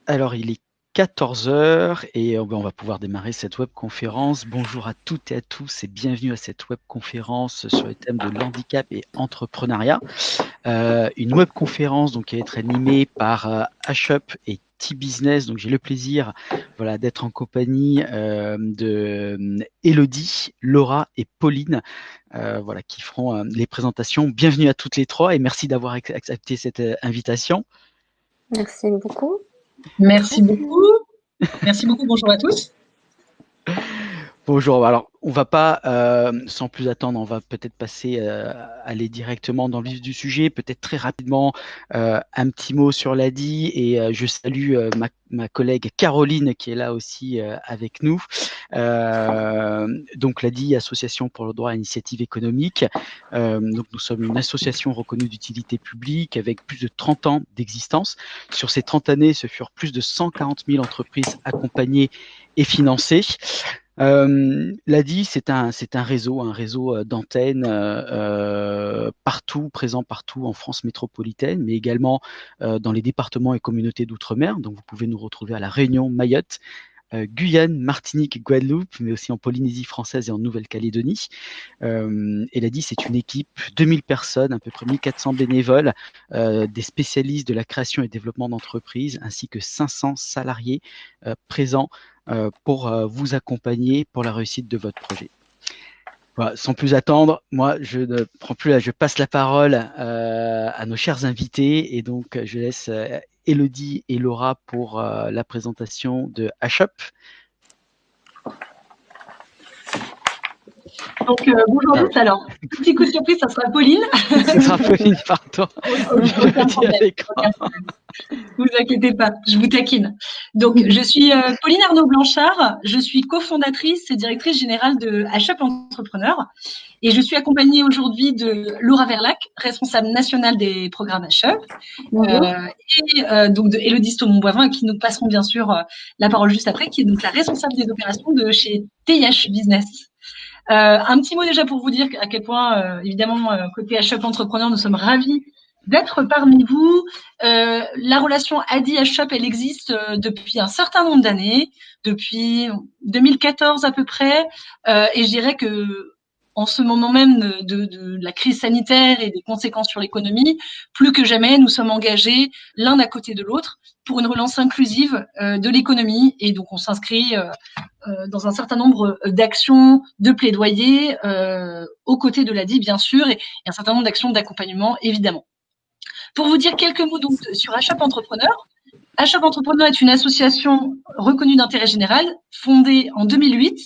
Alors, il est 14 heures et on va pouvoir démarrer cette webconférence. Bonjour à toutes et à tous et bienvenue à cette webconférence sur le thème de l'handicap et entrepreneuriat. Une webconférence donc, qui va être animée par HUP et T-Business. Donc, j'ai le plaisir d'être en compagnie de Elodie, Laura et Pauline qui feront les présentations. Bienvenue à toutes les trois et merci d'avoir accepté cette invitation. Merci beaucoup. Merci beaucoup. Merci beaucoup. Bonjour à tous. Bonjour. Alors, on va pas, sans plus attendre, on va peut-être passer, aller directement dans le vif du sujet. Peut-être très rapidement, un petit mot sur l'ADI et je salue ma collègue Caroline qui est là aussi avec nous. Donc l'ADI, Association pour le droit à l'initiative économique. Donc nous sommes une association reconnue d'utilité publique avec plus de 30 ans d'existence. Sur ces 30 années, ce furent plus de 140 000 entreprises accompagnées et financées. L'ADI, c'est un réseau d'antennes présent partout en France métropolitaine, mais également dans les départements et communautés d'outre-mer. Donc, vous pouvez nous retrouver à La Réunion, Mayotte, Guyane, Martinique, Guadeloupe, mais aussi en Polynésie française et en Nouvelle-Calédonie. Et l'ADI, c'est une équipe, 2000 personnes, à peu près 1400 bénévoles, des spécialistes de la création et développement d'entreprises, ainsi que 500 salariés présents pour vous accompagner pour la réussite de votre projet. Voilà, sans plus attendre, moi je ne prends plus, je passe la parole à nos chers invités et donc je laisse Elodie et Laura pour la présentation de HUP. Donc, bonjour à tous. Alors, petit coup de surprise, ça sera Pauline. Ce sera Pauline, pardon. Aucun problème. Vous inquiétez pas, je vous taquine. Donc, je suis Pauline Arnaud-Blanchard. Je suis cofondatrice et directrice générale de HUP Entrepreneur. Et je suis accompagnée aujourd'hui de Laura Verlac, responsable nationale des programmes HUP. Et donc de Élodie Staumont-Boivin, à qui nous passerons bien sûr la parole juste après, qui est donc la responsable des opérations de chez TIH Business. Un petit mot déjà pour vous dire à quel point, évidemment, côté HUP Entrepreneur, nous sommes ravis d'être parmi vous. La relation ADI-HUP, elle existe depuis un certain nombre d'années, depuis 2014 à peu près, et je dirais que en ce moment même de la crise sanitaire et des conséquences sur l'économie, plus que jamais, nous sommes engagés l'un à côté de l'autre pour une relance inclusive de l'économie, et donc on s'inscrit dans un certain nombre d'actions, de plaidoyer aux côtés de l'ADI, bien sûr, et un certain nombre d'actions d'accompagnement, évidemment. Pour vous dire quelques mots donc sur HUP Entrepreneur. HUP Entrepreneur est une association reconnue d'intérêt général, fondée en 2008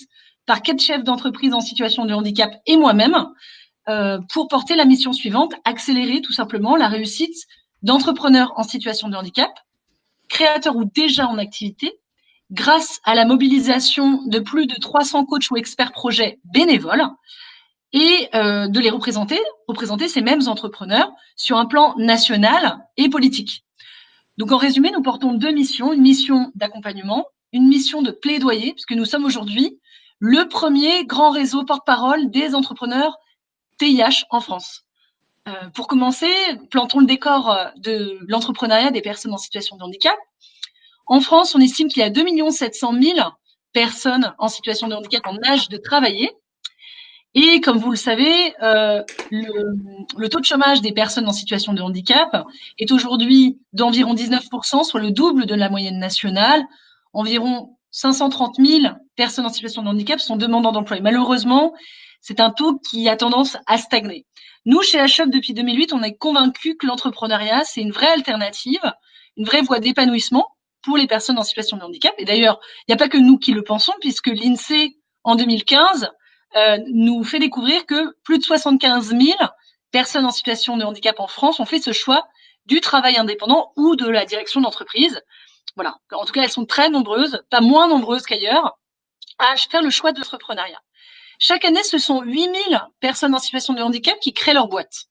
par 4 chefs d'entreprise en situation de handicap et moi-même, pour porter la mission suivante, accélérer tout simplement la réussite d'entrepreneurs en situation de handicap, créateurs ou déjà en activité, grâce à la mobilisation de plus de 300 coachs ou experts projets bénévoles, et de les représenter ces mêmes entrepreneurs sur un plan national et politique. Donc, en résumé, nous portons 2 missions, une mission d'accompagnement, une mission de plaidoyer, puisque nous sommes aujourd'hui le premier grand réseau porte-parole des entrepreneurs TIH en France. Pour commencer, plantons le décor de l'entrepreneuriat des personnes en situation de handicap. En France, on estime qu'il y a 2 700 000 personnes en situation de handicap en âge de travailler. Et comme vous le savez, le taux de chômage des personnes en situation de handicap est aujourd'hui d'environ 19%, soit le double de la moyenne nationale. Environ 530 000 personnes en situation de handicap sont demandeurs d'emploi. Et malheureusement, c'est un taux qui a tendance à stagner. Nous, chez HUP, depuis 2008, on est convaincus que l'entrepreneuriat, c'est une vraie alternative, une vraie voie d'épanouissement pour les personnes en situation de handicap. Et d'ailleurs, il n'y a pas que nous qui le pensons, puisque l'INSEE, en 2015, nous fait découvrir que plus de 75 000 personnes en situation de handicap en France ont fait ce choix du travail indépendant ou de la direction d'entreprise. Voilà. En tout cas, elles sont très nombreuses, pas moins nombreuses qu'ailleurs, à faire le choix de l'entrepreneuriat. Chaque année, ce sont 8 000 personnes en situation de handicap qui créent leur boîte.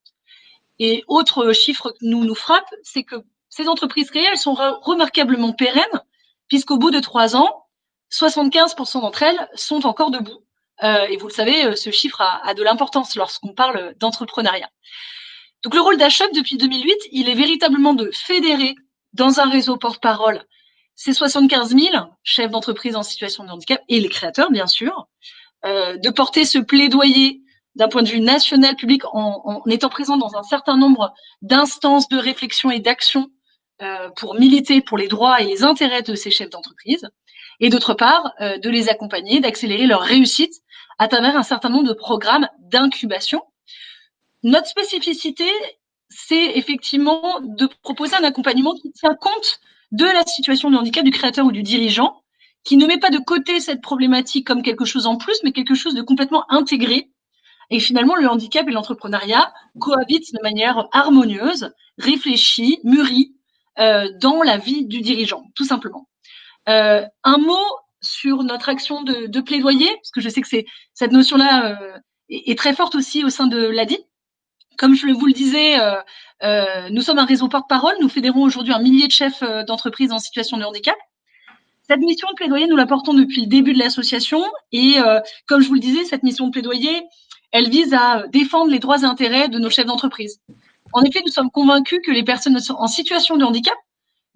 Et autre chiffre qui nous frappe, c'est que ces entreprises créées, elles sont remarquablement pérennes, puisqu'au bout de 3 ans, 75% d'entre elles sont encore debout. Et vous le savez, ce chiffre a de l'importance lorsqu'on parle d'entrepreneuriat. Donc le rôle d'HUP depuis 2008, il est véritablement de fédérer dans un réseau porte-parole ces 75 000 chefs d'entreprise en situation de handicap et les créateurs, bien sûr, de porter ce plaidoyer d'un point de vue national public en étant présent dans un certain nombre d'instances de réflexion et d'action pour militer pour les droits et les intérêts de ces chefs d'entreprise, et d'autre part, de les accompagner, d'accélérer leur réussite à travers un certain nombre de programmes d'incubation. Notre spécificité, c'est effectivement de proposer un accompagnement qui tient compte de la situation de handicap du créateur ou du dirigeant, qui ne met pas de côté cette problématique comme quelque chose en plus, mais quelque chose de complètement intégré. Et finalement, le handicap et l'entrepreneuriat cohabitent de manière harmonieuse, réfléchie, mûrie, dans la vie du dirigeant, tout simplement. Un mot sur notre action de plaidoyer, parce que je sais que cette notion-là est très forte aussi au sein de l'ADI. Comme je vous le disais, nous sommes un réseau porte-parole. Nous fédérons aujourd'hui 1 millier de chefs d'entreprise en situation de handicap. Cette mission de plaidoyer, nous la portons depuis le début de l'association. Et comme je vous le disais, cette mission de plaidoyer, elle vise à défendre les droits et intérêts de nos chefs d'entreprise. En effet, nous sommes convaincus que les personnes en situation de handicap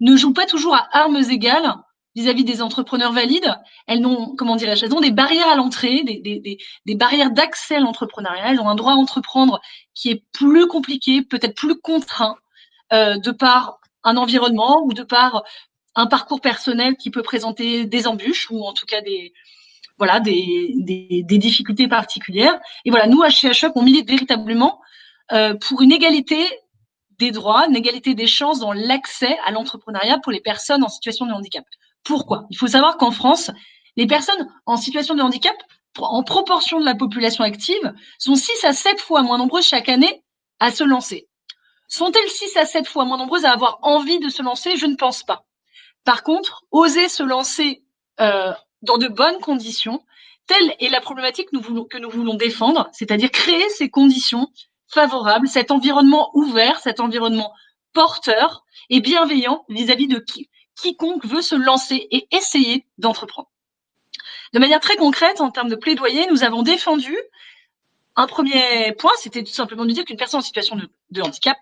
ne jouent pas toujours à armes égales vis-à-vis des entrepreneurs valides. Elles ont, elles ont des barrières à l'entrée, des barrières d'accès à l'entrepreneuriat. Elles ont un droit à entreprendre qui est plus compliqué, peut-être plus contraint, de par un environnement ou de par un parcours personnel qui peut présenter des embûches ou en tout cas des difficultés particulières. Et voilà, nous, à chez HUP, on milite véritablement pour une égalité des droits, une égalité des chances dans l'accès à l'entrepreneuriat pour les personnes en situation de handicap. Pourquoi ? Il faut savoir qu'en France, les personnes en situation de handicap, en proportion de la population active, sont 6 à 7 fois moins nombreuses chaque année à se lancer. Sont-elles 6 à 7 fois moins nombreuses à avoir envie de se lancer ? Je ne pense pas. Par contre, oser se lancer dans de bonnes conditions, telle est la problématique que nous voulons défendre, c'est-à-dire créer ces conditions favorables, cet environnement ouvert, cet environnement porteur et bienveillant vis-à-vis de quiconque veut se lancer et essayer d'entreprendre. De manière très concrète, en termes de plaidoyer, nous avons défendu un premier point, c'était tout simplement de dire qu'une personne en situation de handicap,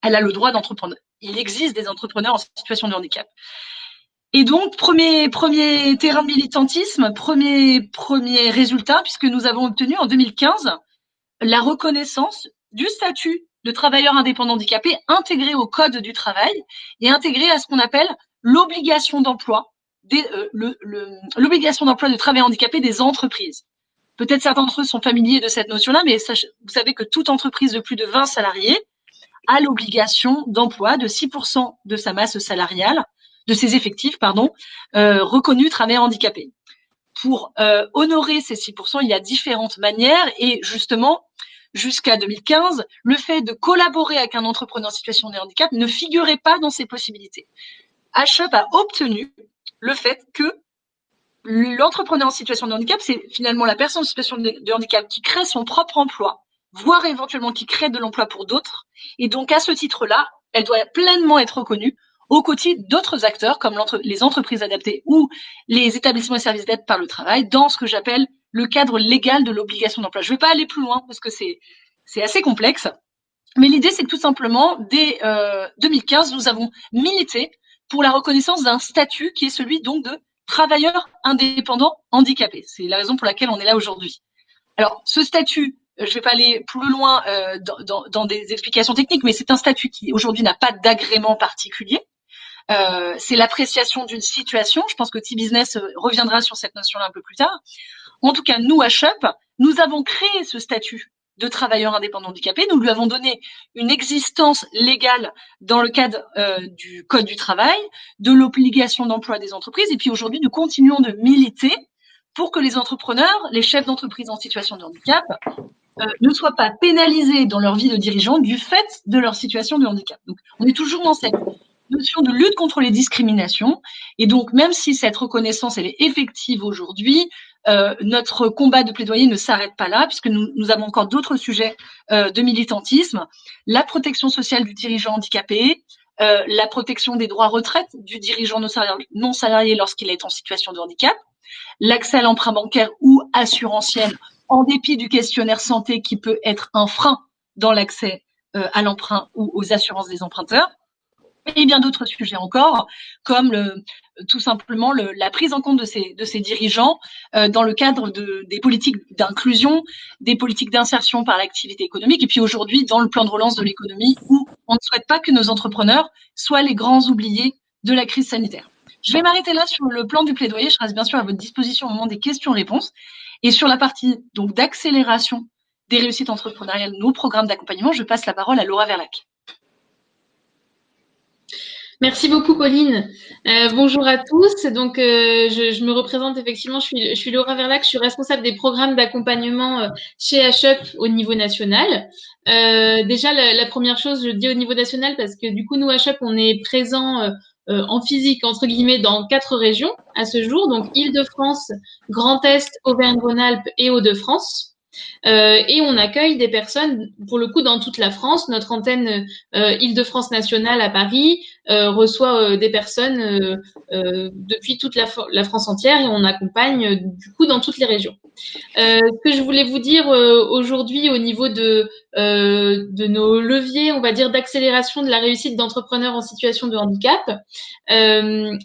elle a le droit d'entreprendre. Il existe des entrepreneurs en situation de handicap. Et donc, premier terrain de militantisme, premier résultat, puisque nous avons obtenu en 2015 la reconnaissance du statut de travailleur indépendant handicapé intégré au Code du travail et intégré à ce qu'on appelle l'obligation d'emploi, l'obligation d'emploi de travailleurs handicapés des entreprises. Peut-être certains d'entre eux sont familiers de cette notion-là, mais vous savez que toute entreprise de plus de 20 salariés a l'obligation d'emploi de 6% de sa masse salariale, de ses effectifs, reconnus travailleurs handicapés. Pour honorer ces 6%, il y a différentes manières et justement, jusqu'à 2015, le fait de collaborer avec un entrepreneur en situation de handicap ne figurait pas dans ces possibilités. HUP a obtenu le fait que l'entrepreneur en situation de handicap, c'est finalement la personne en situation de handicap qui crée son propre emploi, voire éventuellement qui crée de l'emploi pour d'autres. Et donc, à ce titre-là, elle doit pleinement être reconnue aux côtés d'autres acteurs comme les entreprises adaptées ou les établissements et services d'aide par le travail dans ce que j'appelle le cadre légal de l'obligation d'emploi. Je ne vais pas aller plus loin parce que c'est assez complexe. Mais l'idée, c'est que tout simplement, dès 2015, nous avons milité pour la reconnaissance d'un statut qui est celui donc de travailleur indépendant handicapé. C'est la raison pour laquelle on est là aujourd'hui. Alors, ce statut, je ne vais pas aller plus loin dans des explications techniques, mais c'est un statut qui aujourd'hui n'a pas d'agrément particulier. C'est l'appréciation d'une situation. Je pense que T-Business reviendra sur cette notion-là un peu plus tard. En tout cas, nous, à HUP, nous avons créé ce statut de travailleur indépendant handicapé. Nous lui avons donné une existence légale dans le cadre du Code du travail, de l'obligation d'emploi des entreprises. Et puis aujourd'hui, nous continuons de militer pour que les entrepreneurs, les chefs d'entreprise en situation de handicap, ne soient pas pénalisés dans leur vie de dirigeant du fait de leur situation de handicap. Donc, on est toujours dans cette notion de lutte contre les discriminations. Et donc, même si cette reconnaissance, elle est effective aujourd'hui, notre combat de plaidoyer ne s'arrête pas là, puisque nous avons encore d'autres sujets de militantisme. La protection sociale du dirigeant handicapé, la protection des droits retraite du dirigeant non salarié lorsqu'il est en situation de handicap, l'accès à l'emprunt bancaire ou assurantiel en dépit du questionnaire santé qui peut être un frein dans l'accès à l'emprunt ou aux assurances des emprunteurs. et bien d'autres sujets encore, comme tout simplement la prise en compte de ces dirigeants dans le cadre des politiques d'inclusion, des politiques d'insertion par l'activité économique, et puis aujourd'hui dans le plan de relance de l'économie, où on ne souhaite pas que nos entrepreneurs soient les grands oubliés de la crise sanitaire. Je vais m'arrêter là sur le plan du plaidoyer. Je reste bien sûr à votre disposition au moment des questions-réponses. Et sur la partie donc d'accélération des réussites entrepreneuriales, nos programmes d'accompagnement, je passe la parole à Laura Verlac. Merci beaucoup, Pauline. Bonjour à tous. Donc, je me représente effectivement, je suis Laura Verlac, je suis responsable des programmes d'accompagnement chez HUP au niveau national. Déjà, la première chose, je dis au niveau national parce que du coup, nous, HUP, on est présent en physique, entre guillemets, dans 4 régions à ce jour, donc Île-de-France, Grand Est, Auvergne-Rhône-Alpes et Hauts-de-France. Et on accueille des personnes, pour le coup, dans toute la France. Notre antenne Île-de-France nationale à Paris reçoit des personnes depuis toute la France entière, et on accompagne du coup dans toutes les régions. Ce que je voulais vous dire aujourd'hui au niveau de nos leviers, on va dire, d'accélération de la réussite d'entrepreneurs en situation de handicap.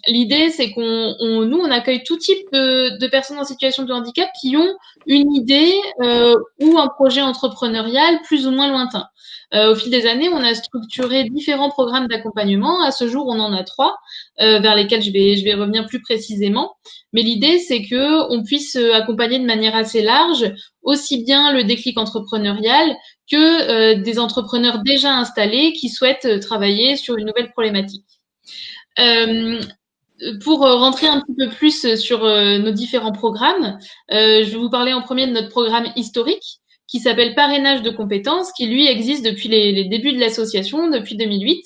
L'idée, c'est nous, on accueille tout type de personnes en situation de handicap qui ont une idée ou un projet entrepreneurial plus ou moins lointain. Au fil des années, on a structuré différents programmes d'accompagnement. À ce jour, on en a 3 vers lesquels je vais revenir plus précisément. Mais l'idée, c'est que on puisse accompagner de manière assez large aussi bien le déclic entrepreneurial que des entrepreneurs déjà installés qui souhaitent travailler sur une nouvelle problématique. Pour rentrer un petit peu plus sur nos différents programmes, je vais vous parler en premier de notre programme historique qui s'appelle Parrainage de compétences, qui lui existe depuis les débuts de l'association, depuis 2008,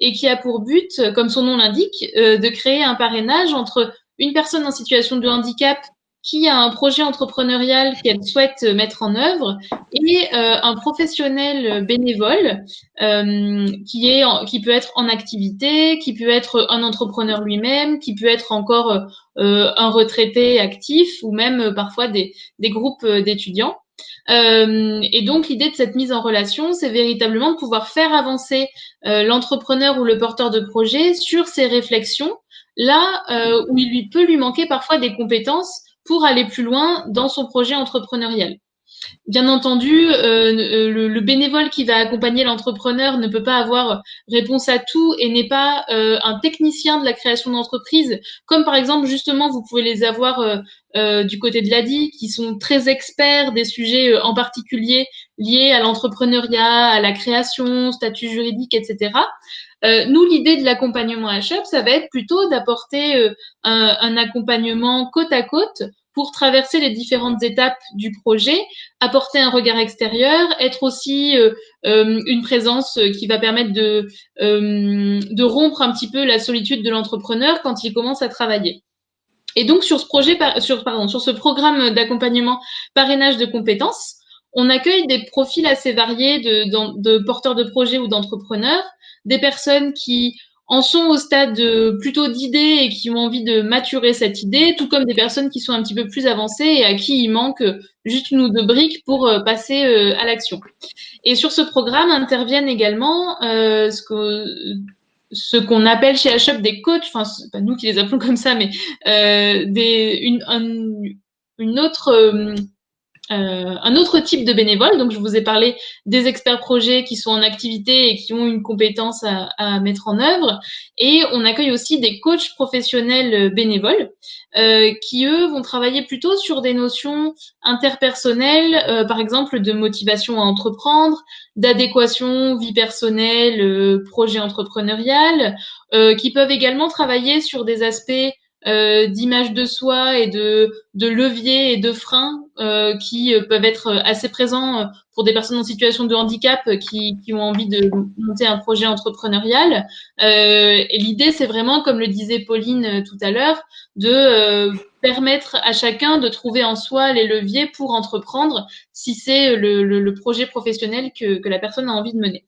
et qui a pour but, comme son nom l'indique, de créer un parrainage entre une personne en situation de handicap qui a un projet entrepreneurial qu'elle souhaite mettre en œuvre et un professionnel bénévole qui peut être en activité, qui peut être un entrepreneur lui-même, qui peut être encore un retraité actif ou même parfois des groupes d'étudiants. Et donc l'idée de cette mise en relation, c'est véritablement de pouvoir faire avancer l'entrepreneur ou le porteur de projet sur ses réflexions, là où il peut lui manquer parfois des compétences pour aller plus loin dans son projet entrepreneurial. Bien entendu, le bénévole qui va accompagner l'entrepreneur ne peut pas avoir réponse à tout et n'est pas un technicien de la création d'entreprise, comme par exemple justement vous pouvez les avoir du côté de l'ADI, qui sont très experts des sujets en particulier liés à l'entrepreneuriat, à la création, statut juridique, etc. Nous, l'idée de l'accompagnement à HUP, ça va être plutôt d'apporter un accompagnement côte à côte pour traverser les différentes étapes du projet, apporter un regard extérieur, être aussi une présence qui va permettre de rompre un petit peu la solitude de l'entrepreneur quand il commence à travailler. Et donc sur ce programme d'accompagnement parrainage de compétences, on accueille des profils assez variés de porteurs de projets ou d'entrepreneurs, des personnes qui en sont au stade plutôt d'idées et qui ont envie de maturer cette idée, tout comme des personnes qui sont un petit peu plus avancées et à qui il manque juste une ou deux briques pour passer à l'action. Et sur ce programme interviennent également ce qu'on appelle chez HUP des coachs, enfin c'est pas nous qui les appelons comme ça, mais un autre type de bénévoles. Donc, je vous ai parlé des experts projets qui sont en activité et qui ont une compétence à mettre en œuvre. Et on accueille aussi des coachs professionnels bénévoles qui, eux, vont travailler plutôt sur des notions interpersonnelles, par exemple de motivation à entreprendre, d'adéquation vie personnelle, projet entrepreneurial, qui peuvent également travailler sur des aspects d'image de soi et de leviers et de freins qui peuvent être assez présents pour des personnes en situation de handicap qui ont envie de monter un projet entrepreneurial. Et l'idée, c'est vraiment, comme le disait Pauline tout à l'heure, de permettre à chacun de trouver en soi les leviers pour entreprendre si c'est le projet professionnel que la personne a envie de mener.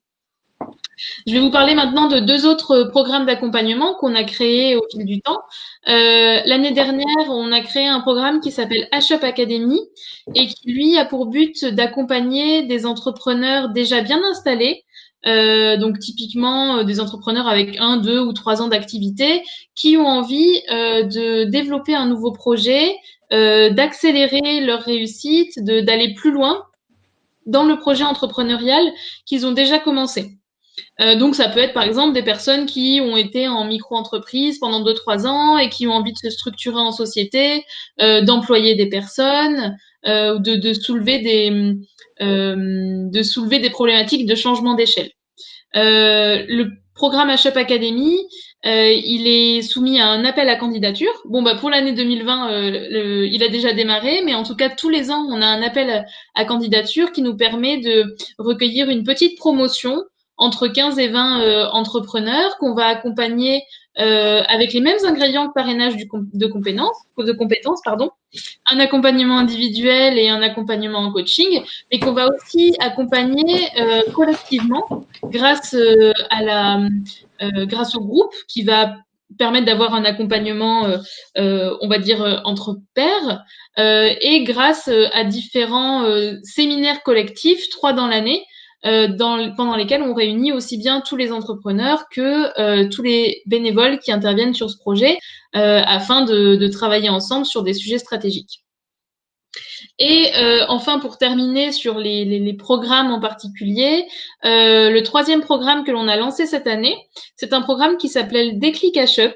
Je vais vous parler maintenant de 2 autres programmes d'accompagnement qu'on a créés au fil du temps. L'année dernière, on a créé un programme qui s'appelle HUP Academy et qui, lui, a pour but d'accompagner des entrepreneurs déjà bien installés Donc typiquement des entrepreneurs avec 1, 2 ou 3 ans d'activité qui ont envie de développer un nouveau projet, d'accélérer leur réussite, d'aller plus loin dans le projet entrepreneurial qu'ils ont déjà commencé. Donc ça peut être par exemple des personnes qui ont été en micro-entreprise pendant 2-3 ans et qui ont envie de se structurer en société, d'employer des personnes, de soulever des problématiques de changement d'échelle. Le programme HUP Academy, il est soumis à un appel à candidature. Bon, bah, pour l'année 2020, il a déjà démarré, mais en tout cas, tous les ans, on a un appel à candidature qui nous permet de recueillir une petite promotion entre 15 et 20 entrepreneurs qu'on va accompagner avec les mêmes ingrédients que parrainage de compétences, pardon, un accompagnement individuel et un accompagnement en coaching, mais qu'on va aussi accompagner collectivement grâce grâce au groupe qui va permettre d'avoir un accompagnement, on va dire, entre pairs, et grâce à différents séminaires collectifs, 3 dans l'année, pendant lesquels on réunit aussi bien tous les entrepreneurs que tous les bénévoles qui interviennent sur ce projet afin de travailler ensemble sur des sujets stratégiques. Et enfin, pour terminer sur les programmes en particulier, le 3e programme que l'on a lancé cette année, c'est un programme qui s'appelait Déclic HUP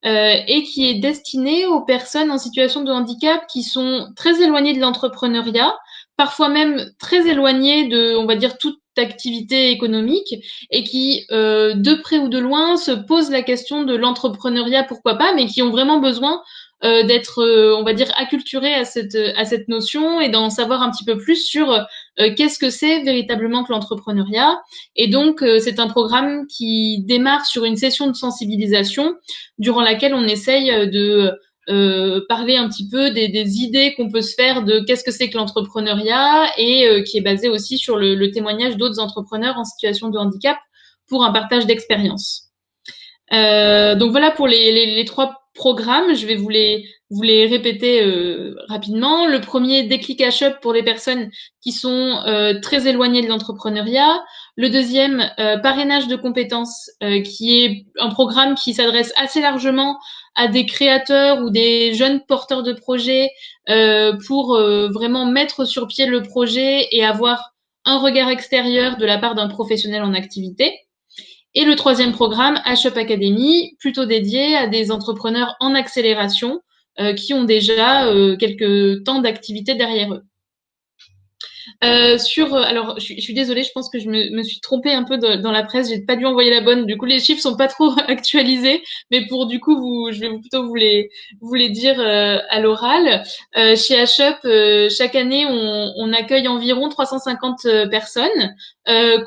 et qui est destiné aux personnes en situation de handicap qui sont très éloignées de l'entrepreneuriat, parfois même très éloignées de, on va dire, toute activité économique et qui, de près ou de loin, se posent la question de l'entrepreneuriat, pourquoi pas, mais qui ont vraiment besoin d'être, on va dire, acculturés à cette notion et d'en savoir un petit peu plus sur qu'est-ce que c'est véritablement que l'entrepreneuriat. Et donc, c'est un programme qui démarre sur une session de sensibilisation durant laquelle on essaye de parler un petit peu des idées qu'on peut se faire de qu'est-ce que c'est que l'entrepreneuriat et qui est basé aussi sur le témoignage d'autres entrepreneurs en situation de handicap pour un partage d'expérience. Donc voilà pour les 3 programmes. Je vais vous les répéter rapidement. Le premier, Déclic HUP pour les personnes qui sont très éloignées de l'entrepreneuriat. Le deuxième, parrainage de compétences, qui est un programme qui s'adresse assez largement à des créateurs ou des jeunes porteurs de projets pour vraiment mettre sur pied le projet et avoir un regard extérieur de la part d'un professionnel en activité. Et le 3e programme, HUP Academy, plutôt dédié à des entrepreneurs en accélération qui ont déjà quelques temps d'activité derrière eux. Alors, je suis désolée, je pense que je me suis trompée un peu dans la presse, j'ai pas dû envoyer la bonne. Du coup, les chiffres sont pas trop actualisés, mais pour du coup, je vais plutôt vous les dire à l'oral. Chez HUP, chaque année, on accueille environ 350 personnes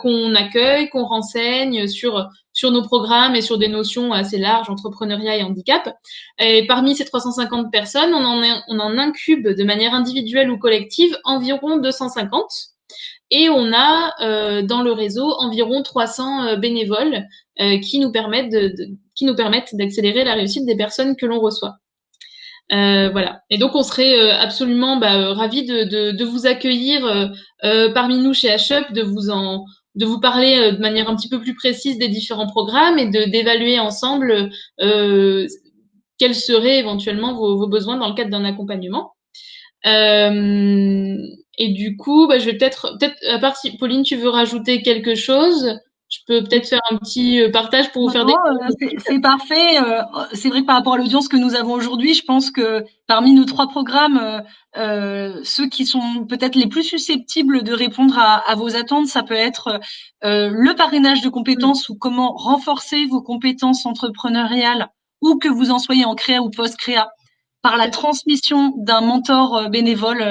qu'on accueille, qu'on renseigne sur nos programmes et sur des notions assez larges, entrepreneuriat et handicap. Et parmi ces 350 personnes, on en incube de manière individuelle ou collective environ 250. Et on a dans le réseau environ 300 bénévoles qui nous permettent d'accélérer la réussite des personnes que l'on reçoit. Voilà. Et donc on serait absolument ravis de vous accueillir parmi nous chez HUP, de vous parler de manière un petit peu plus précise des différents programmes et d'évaluer ensemble quels seraient éventuellement vos besoins dans le cadre d'un accompagnement. Et du coup, je vais peut-être, à part si Pauline, tu veux rajouter quelque chose, je peux peut-être faire un petit partage pour vous faire des... C'est parfait. C'est vrai que par rapport à l'audience que nous avons aujourd'hui, je pense que parmi nos 3 programmes, ceux qui sont peut-être les plus susceptibles de répondre à vos attentes, ça peut être le parrainage de compétences ou comment renforcer vos compétences entrepreneuriales ou que vous en soyez en créa ou post-créa par la transmission d'un mentor bénévole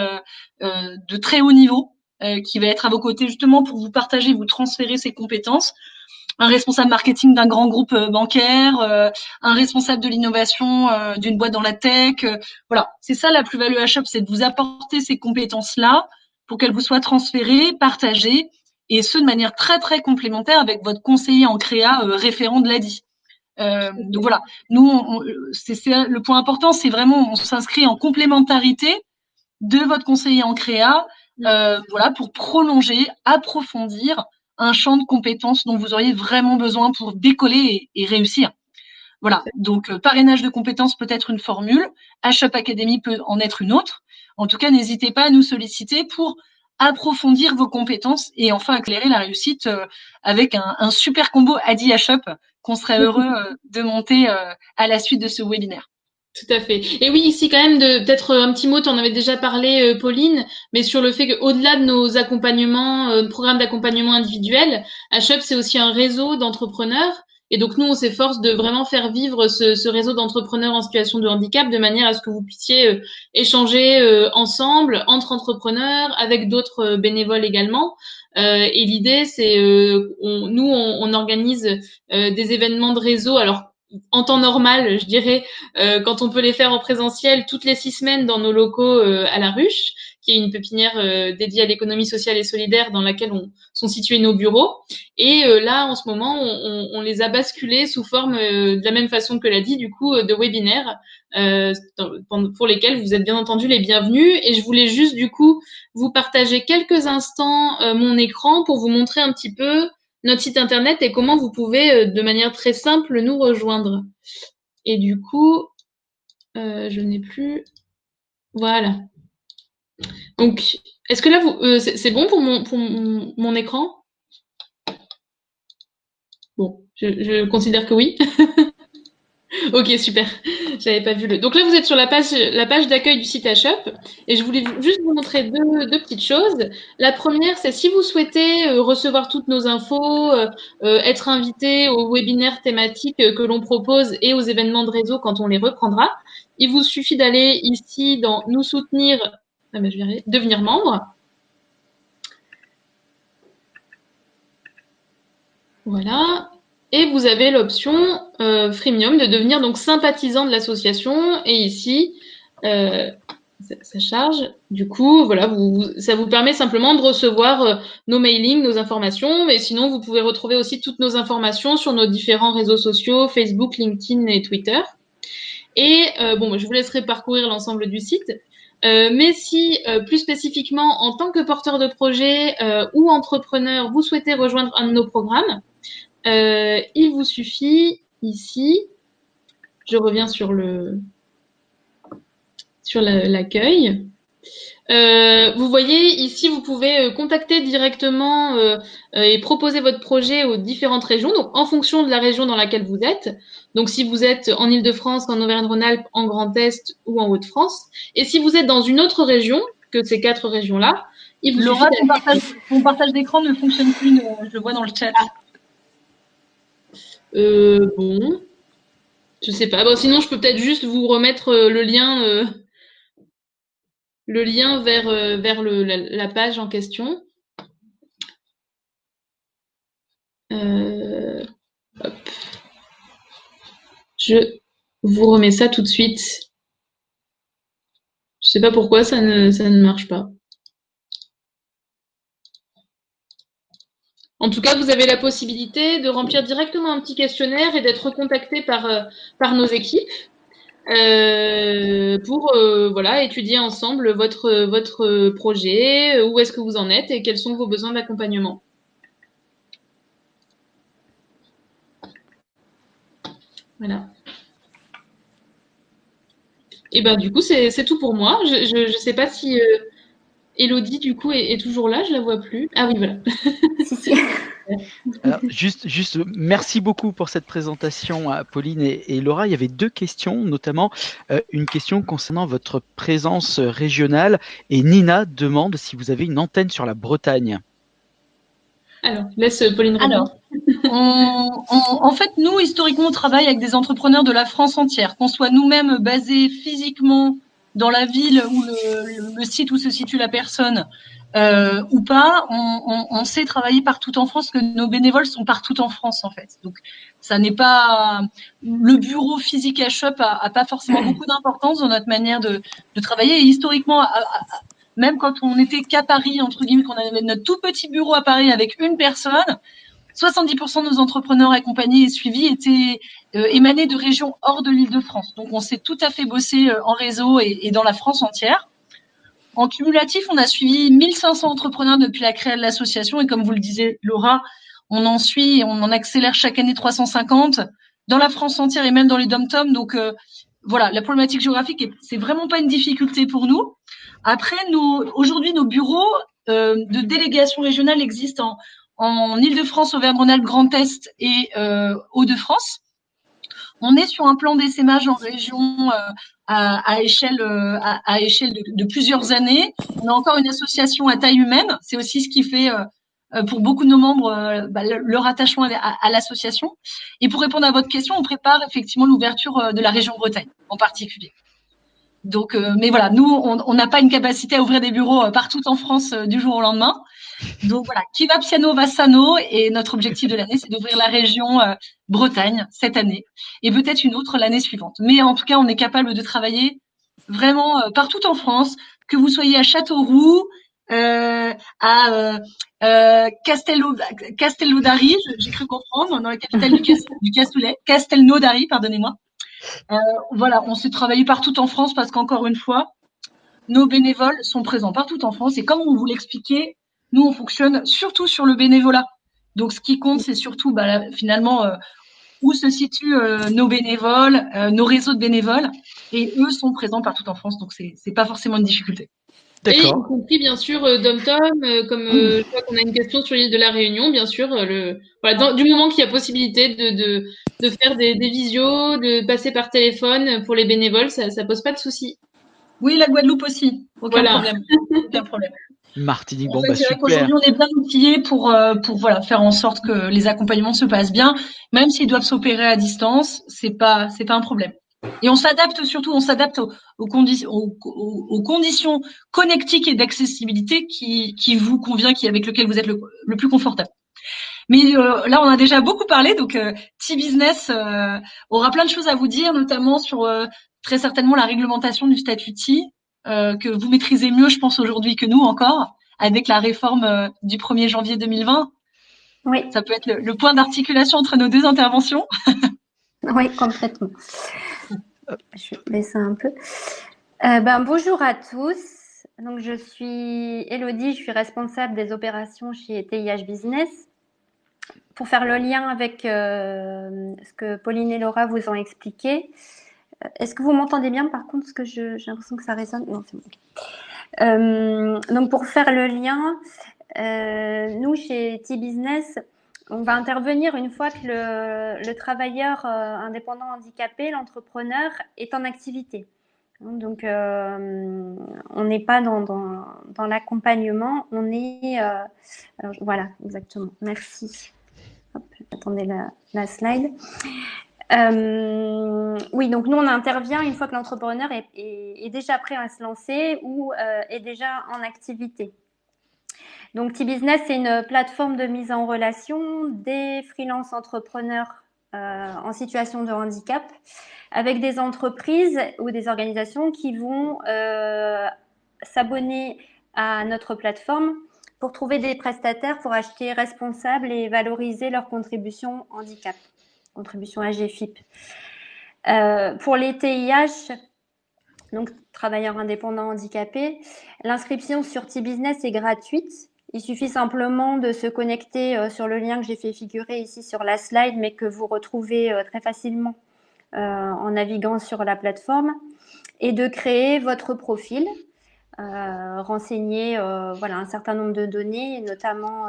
de très haut niveau qui va être à vos côtés justement pour vous partager, vous transférer ses compétences. Un responsable marketing d'un grand groupe bancaire, un responsable de l'innovation d'une boîte dans la tech. Voilà, c'est ça la plus-value à HUP, c'est de vous apporter ces compétences-là pour qu'elles vous soient transférées, partagées, et ce de manière très très complémentaire avec votre conseiller en créa référent de l'ADI. Donc voilà, nous, c'est le point important, c'est vraiment on s'inscrit en complémentarité de votre conseiller en créa, voilà, pour prolonger, approfondir un champ de compétences dont vous auriez vraiment besoin pour décoller et réussir. Voilà, donc parrainage de compétences peut être une formule, HUP Academy peut en être une autre. En tout cas, n'hésitez pas à nous solliciter pour approfondir vos compétences et enfin éclairer la réussite avec un super combo Adi HUP qu'on serait heureux de monter à la suite de ce webinaire. Tout à fait. Et oui, ici quand même peut-être un petit mot, tu en avais déjà parlé, Pauline, mais sur le fait qu'au-delà de nos accompagnements, programmes d'accompagnement individuels, HUP c'est aussi un réseau d'entrepreneurs. Et donc nous, on s'efforce de vraiment faire vivre ce réseau d'entrepreneurs en situation de handicap de manière à ce que vous puissiez échanger ensemble, entre entrepreneurs, avec d'autres bénévoles également. Et l'idée, c'est on organise des événements de réseau. Alors en temps normal, je dirais, quand on peut les faire en présentiel toutes les 6 semaines dans nos locaux à La Ruche, qui est une pépinière dédiée à l'économie sociale et solidaire dans laquelle sont situés nos bureaux. Et là, en ce moment, on les a basculés sous forme, de la même façon que l'a dit, du coup, de webinaires, pour lesquels vous êtes bien entendu les bienvenus. Et je voulais juste, du coup, vous partager quelques instants mon écran pour vous montrer un petit peu notre site internet et comment vous pouvez, de manière très simple, nous rejoindre. Et du coup, je n'ai plus... Voilà. Donc, est-ce que là, c'est bon pour mon écran? Bon, je considère que oui. Ok, super. J'avais pas vu le. Donc là, vous êtes sur la page d'accueil du site HUP, et je voulais juste vous montrer deux petites choses. La première, c'est si vous souhaitez recevoir toutes nos infos, être invité aux webinaires thématiques que l'on propose et aux événements de réseau quand on les reprendra, il vous suffit d'aller ici dans Nous soutenir, je vais y arriver, devenir membre. Voilà. Et vous avez l'option freemium de devenir donc sympathisant de l'association. Et ici, ça charge. Du coup, voilà, ça vous permet simplement de recevoir nos mailings, nos informations. Mais sinon, vous pouvez retrouver aussi toutes nos informations sur nos différents réseaux sociaux, Facebook, LinkedIn et Twitter. Et bon, je vous laisserai parcourir l'ensemble du site. Mais si, plus spécifiquement, en tant que porteur de projet ou entrepreneur, vous souhaitez rejoindre un de nos programmes, il vous suffit ici, je reviens sur l'accueil. Vous voyez ici, vous pouvez contacter directement et proposer votre projet aux différentes régions, donc en fonction de la région dans laquelle vous êtes. Donc si vous êtes en Île-de-France, en Auvergne-Rhône-Alpes, en Grand Est ou en Hauts-de-France, et si vous êtes dans une autre région que ces 4 régions-là, il vous Laura, suffit ton partage d'écran ne fonctionne plus, je le vois dans le chat. Bon, je sais pas. Bon, sinon, je peux peut-être juste vous remettre le lien vers la page en question. Hop. Je vous remets ça tout de suite. Je sais pas pourquoi ça ne marche pas. En tout cas, vous avez la possibilité de remplir directement un petit questionnaire et d'être contacté par nos équipes pour voilà, étudier ensemble votre projet, où est-ce que vous en êtes et quels sont vos besoins d'accompagnement. Voilà. Et ben du coup, c'est tout pour moi. Je sais pas si Élodie, du coup, est toujours là, je la vois plus. Ah oui, voilà. Alors, juste, merci beaucoup pour cette présentation à Pauline et Laura. Il y avait 2 questions, notamment une question concernant votre présence régionale. Et Nina demande si vous avez une antenne sur la Bretagne. Alors, laisse Pauline répondre. En fait, nous, historiquement, on travaille avec des entrepreneurs de la France entière. Qu'on soit nous-mêmes basés physiquement dans la ville ou le site où se situe la personne ou pas, on sait travailler partout en France, que nos bénévoles sont partout en France, en fait. Donc, ça n'est pas... Le bureau physique HUP a pas forcément beaucoup d'importance dans notre manière de travailler. Et historiquement, même quand on n'était qu'à Paris, entre guillemets, qu'on avait notre tout petit bureau à Paris avec une personne, 70% de nos entrepreneurs accompagnés et suivis étaient émanés de régions hors de l'Île-de-France. Donc, on s'est tout à fait bossé en réseau et dans la France entière. En cumulatif, on a suivi 1500 entrepreneurs depuis la création de l'association. Et comme vous le disiez, Laura, on en accélère chaque année 350 dans la France entière et même dans les dom-toms. Donc, voilà, la problématique géographique, c'est vraiment pas une difficulté pour nous. Après, aujourd'hui, nos bureaux de délégation régionale existent en Île-de-France, Auvergne-Rhône-Alpes, Grand Est et Hauts-de-France. On est sur un plan d'essaimage en région à échelle de plusieurs années. On a encore une association à taille humaine. C'est aussi ce qui fait pour beaucoup de nos membres leur attachement à l'association. Et pour répondre à votre question, on prépare effectivement l'ouverture de la région Bretagne en particulier. Donc, mais voilà, nous, on n'a pas une capacité à ouvrir des bureaux partout en France du jour au lendemain. Donc voilà, qui va piano va sano, et notre objectif de l'année, c'est d'ouvrir la région Bretagne cette année et peut-être une autre l'année suivante. Mais en tout cas, on est capable de travailler vraiment partout en France, que vous soyez à Châteauroux, à Castelnaudary, j'ai cru comprendre, dans la capitale du Cassoulet, Castelnaudary, pardonnez-moi. Voilà, on s'est travaillé partout en France parce qu'encore une fois, nos bénévoles sont présents partout en France et comme on vous l'expliquait, nous, on fonctionne surtout sur le bénévolat. Donc, ce qui compte, c'est surtout finalement où se situent nos bénévoles, nos réseaux de bénévoles, et eux sont présents partout en France. Donc, c'est pas forcément une difficulté. Et y compris, bien sûr, dom-tom, comme je vois qu'on a une question sur l'île de la Réunion, bien sûr, voilà, du moment qu'il y a possibilité de faire des visios, de passer par téléphone pour les bénévoles, ça pose pas de souci. Oui, la Guadeloupe aussi, aucun problème. Aucun problème. Martinique, bon, c'est vrai qu'aujourd'hui, on est bien outillés pour voilà, faire en sorte que les accompagnements se passent bien, même s'ils doivent s'opérer à distance, c'est pas un problème. Et on s'adapte surtout, aux conditions connectiques et d'accessibilité qui vous convient, avec lequel vous êtes le plus confortable. Mais là, on a déjà beaucoup parlé, donc T-Business aura plein de choses à vous dire, notamment sur très certainement la réglementation du statut T, que vous maîtrisez mieux, je pense, aujourd'hui que nous encore, avec la réforme du 1er janvier 2020. Oui. Ça peut être le point d'articulation entre nos deux interventions. Oui, complètement. Je vais baisser un peu. Bonjour à tous. Donc, je suis Élodie, je suis responsable des opérations chez TIH Business. Pour faire le lien avec ce que Pauline et Laura vous ont expliqué, est-ce que vous m'entendez bien par contre? Parce que j'ai l'impression que ça résonne. Non, c'est bon. Donc, pour faire le lien, nous, chez T-Business, on va intervenir une fois que le travailleur indépendant handicapé, l'entrepreneur, est en activité. Donc, on n'est pas dans l'accompagnement, on est… alors, voilà, exactement. Merci. Hop, attendez la slide. Oui, donc nous, on intervient une fois que l'entrepreneur est déjà prêt à se lancer ou est déjà en activité. Donc, T-Business, c'est une plateforme de mise en relation des freelance entrepreneurs en situation de handicap avec des entreprises ou des organisations qui vont s'abonner à notre plateforme pour trouver des prestataires pour acheter responsables et valoriser leur contribution handicap, contribution AGFIP. Pour les TIH, donc travailleurs indépendants handicapés, l'inscription sur T-Business est gratuite. Il suffit simplement de se connecter sur le lien que j'ai fait figurer ici sur la slide, mais que vous retrouvez très facilement en naviguant sur la plateforme, et de créer votre profil, renseigner voilà, un certain nombre de données, notamment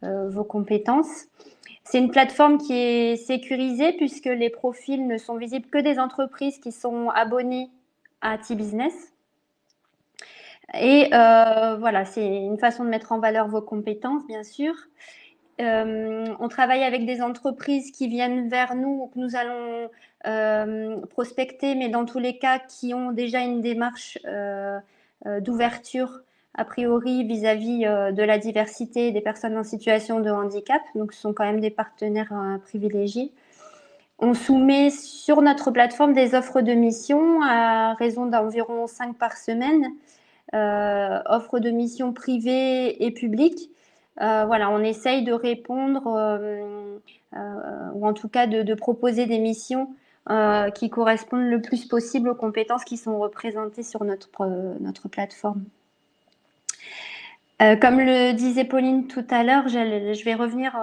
vos compétences. C'est une plateforme qui est sécurisée puisque les profils ne sont visibles que des entreprises qui sont abonnées à T-Business. Et voilà, c'est une façon de mettre en valeur vos compétences, bien sûr. On travaille avec des entreprises qui viennent vers nous, que nous allons prospecter, mais dans tous les cas, qui ont déjà une démarche d'ouverture, a priori, vis-à-vis de la diversité des personnes en situation de handicap. Donc, ce sont quand même des partenaires privilégiés. On soumet sur notre plateforme des offres de mission à raison d'environ 5 par semaine, offres de mission privées et publiques. Voilà, on essaye de répondre ou en tout cas de proposer des missions qui correspondent le plus possible aux compétences qui sont représentées sur notre plateforme. Comme le disait Pauline tout à l'heure, je vais revenir,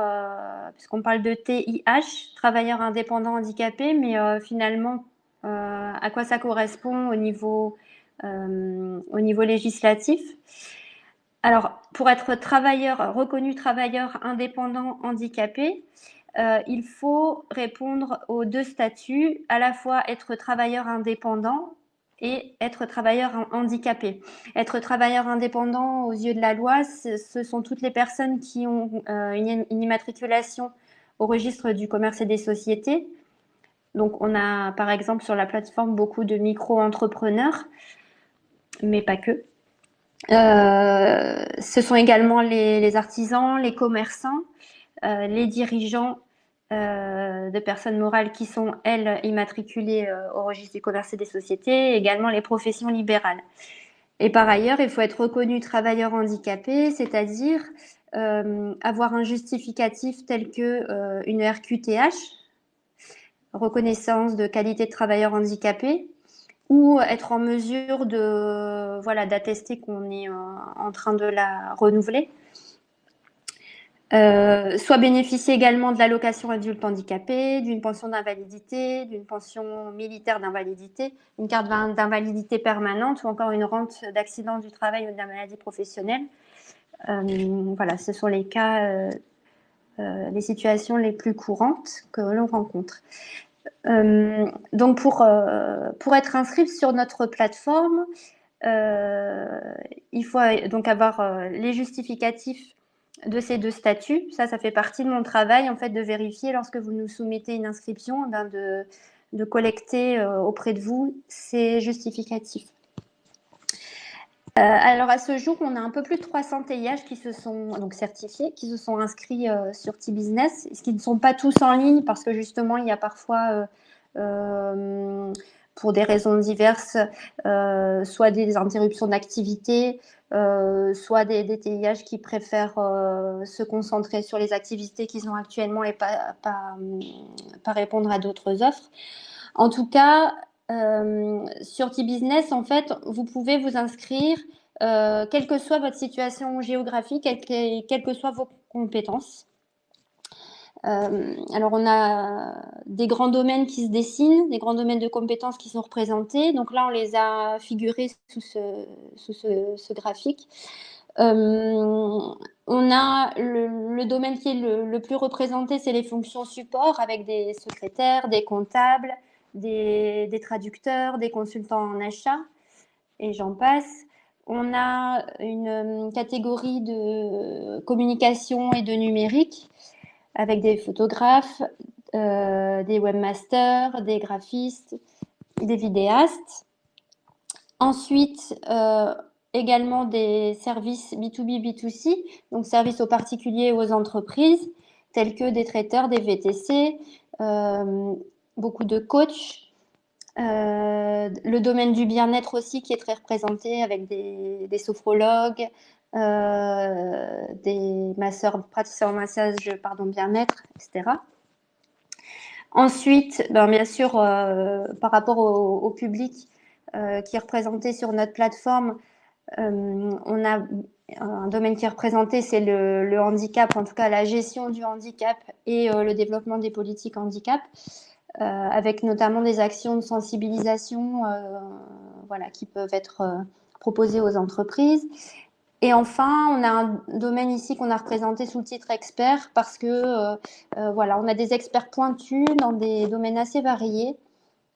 puisqu'on parle de TIH, travailleurs indépendants handicapés, mais finalement, à quoi ça correspond au niveau législatif. Alors, pour être reconnu travailleur indépendant handicapé, il faut répondre aux 2 statuts, à la fois être travailleur indépendant et être travailleur handicapé. Être travailleur indépendant aux yeux de la loi, ce sont toutes les personnes qui ont une immatriculation au registre du commerce et des sociétés. Donc, on a par exemple sur la plateforme beaucoup de micro-entrepreneurs, mais pas que. Ce sont également les artisans, les commerçants, les dirigeants de personnes morales qui sont, elles, immatriculées au registre du commerce et des sociétés, et également les professions libérales. Et par ailleurs, il faut être reconnu travailleur handicapé, c'est-à-dire avoir un justificatif tel que une RQTH, reconnaissance de qualité de travailleur handicapé, ou être en mesure d'attester qu'on est en train de la renouveler. Soit bénéficier également de l'allocation adulte handicapé, d'une pension d'invalidité, d'une pension militaire d'invalidité, une carte d'invalidité permanente ou encore une rente d'accident du travail ou de la maladie professionnelle. Voilà, ce sont les cas, les situations les plus courantes que l'on rencontre. Donc pour être inscrit sur notre plateforme, il faut donc avoir les justificatifs de ces 2 statuts. Ça fait partie de mon travail en fait de vérifier lorsque vous nous soumettez une inscription, de collecter auprès de vous ces justificatifs. Alors à ce jour, on a un peu plus de 300 TIH qui se sont donc certifiés, qui se sont inscrits sur T-Business, ce qui ne sont pas tous en ligne parce que justement il y a parfois pour des raisons diverses, soit des interruptions d'activité, soit des TIH qui préfèrent se concentrer sur les activités qu'ils ont actuellement et pas répondre à d'autres offres. En tout cas, sur T-Business, en fait, vous pouvez vous inscrire, quelle que soit votre situation géographique, quelles que soient vos compétences. Alors, on a des grands domaines qui se dessinent, des grands domaines de compétences qui sont représentés. Donc là, on les a figurés sous ce graphique. On a le domaine qui est le plus représenté, c'est les fonctions support avec des secrétaires, des comptables, des traducteurs, des consultants en achat, et j'en passe. On a une catégorie de communication et de numérique avec des photographes, des webmasters, des graphistes, des vidéastes. Ensuite, également des services B2B, B2C, donc services aux particuliers et aux entreprises, tels que des traiteurs, des VTC, beaucoup de coachs. Le domaine du bien-être aussi qui est très représenté avec des sophrologues, des masseurs, praticiens en massage, bien-être, etc. Ensuite, bien sûr, par rapport au public qui est représenté sur notre plateforme, on a un domaine qui est représenté, c'est le handicap, en tout cas la gestion du handicap et le développement des politiques handicap, avec notamment des actions de sensibilisation qui peuvent être proposées aux entreprises. Et enfin, on a un domaine ici qu'on a représenté sous le titre expert parce que on a des experts pointus dans des domaines assez variés,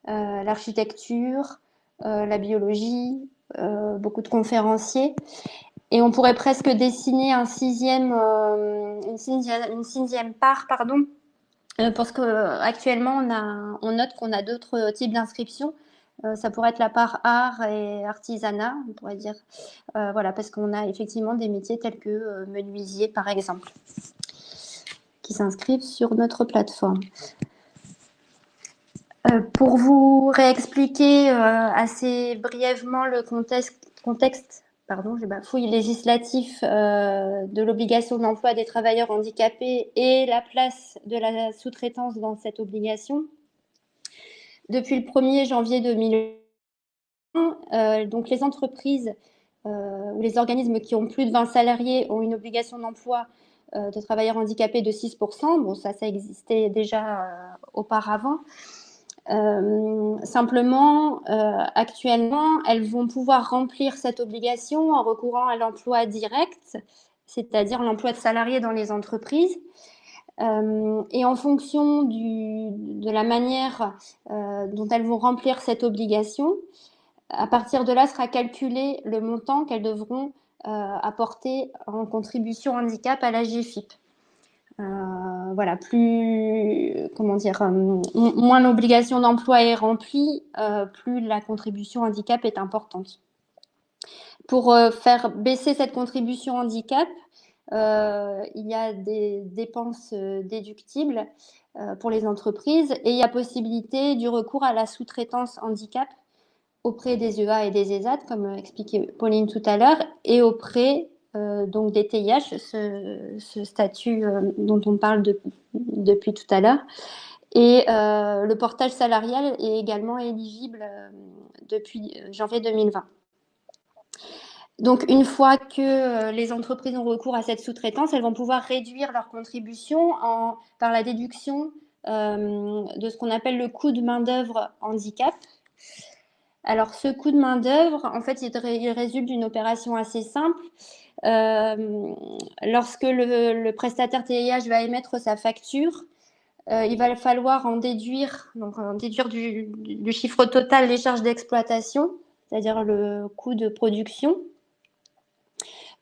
l'architecture, la biologie, beaucoup de conférenciers. Et on pourrait presque dessiner une sixième part, parce qu'actuellement, on note qu'on a d'autres types d'inscriptions. Ça pourrait être la part art et artisanat, on pourrait dire. Parce qu'on a effectivement des métiers tels que menuisier, par exemple, qui s'inscrivent sur notre plateforme. Pour vous réexpliquer assez brièvement le contexte j'ai bafouillé, législatif de l'obligation d'emploi des travailleurs handicapés et la place de la sous-traitance dans cette obligation. Depuis le 1er janvier 2020, donc les entreprises où les organismes qui ont plus de 20 salariés ont une obligation d'emploi de travailleurs handicapés de 6%. Bon, ça existait déjà auparavant. Simplement, actuellement, elles vont pouvoir remplir cette obligation en recourant à l'emploi direct, c'est-à-dire l'emploi de salariés dans les entreprises. Et en fonction de la manière dont elles vont remplir cette obligation, à partir de là sera calculé le montant qu'elles devront apporter en contribution handicap à la GFIP. Voilà, moins l'obligation d'emploi est remplie, plus la contribution handicap est importante. Pour faire baisser cette contribution handicap, il y a des dépenses déductibles pour les entreprises et il y a possibilité du recours à la sous-traitance handicap auprès des EA et des ESAT, comme expliquait Pauline tout à l'heure, et auprès donc des TIH, ce statut dont on parle depuis tout à l'heure. Et le portage salarial est également éligible depuis janvier 2020. Donc, une fois que les entreprises ont recours à cette sous-traitance, elles vont pouvoir réduire leur contribution par la déduction de ce qu'on appelle le coût de main-d'œuvre handicap. Alors, ce coût de main-d'œuvre, en fait, il résulte d'une opération assez simple. Lorsque le prestataire TIH va émettre sa facture, il va falloir en déduire du chiffre total les charges d'exploitation, c'est-à-dire le coût de production,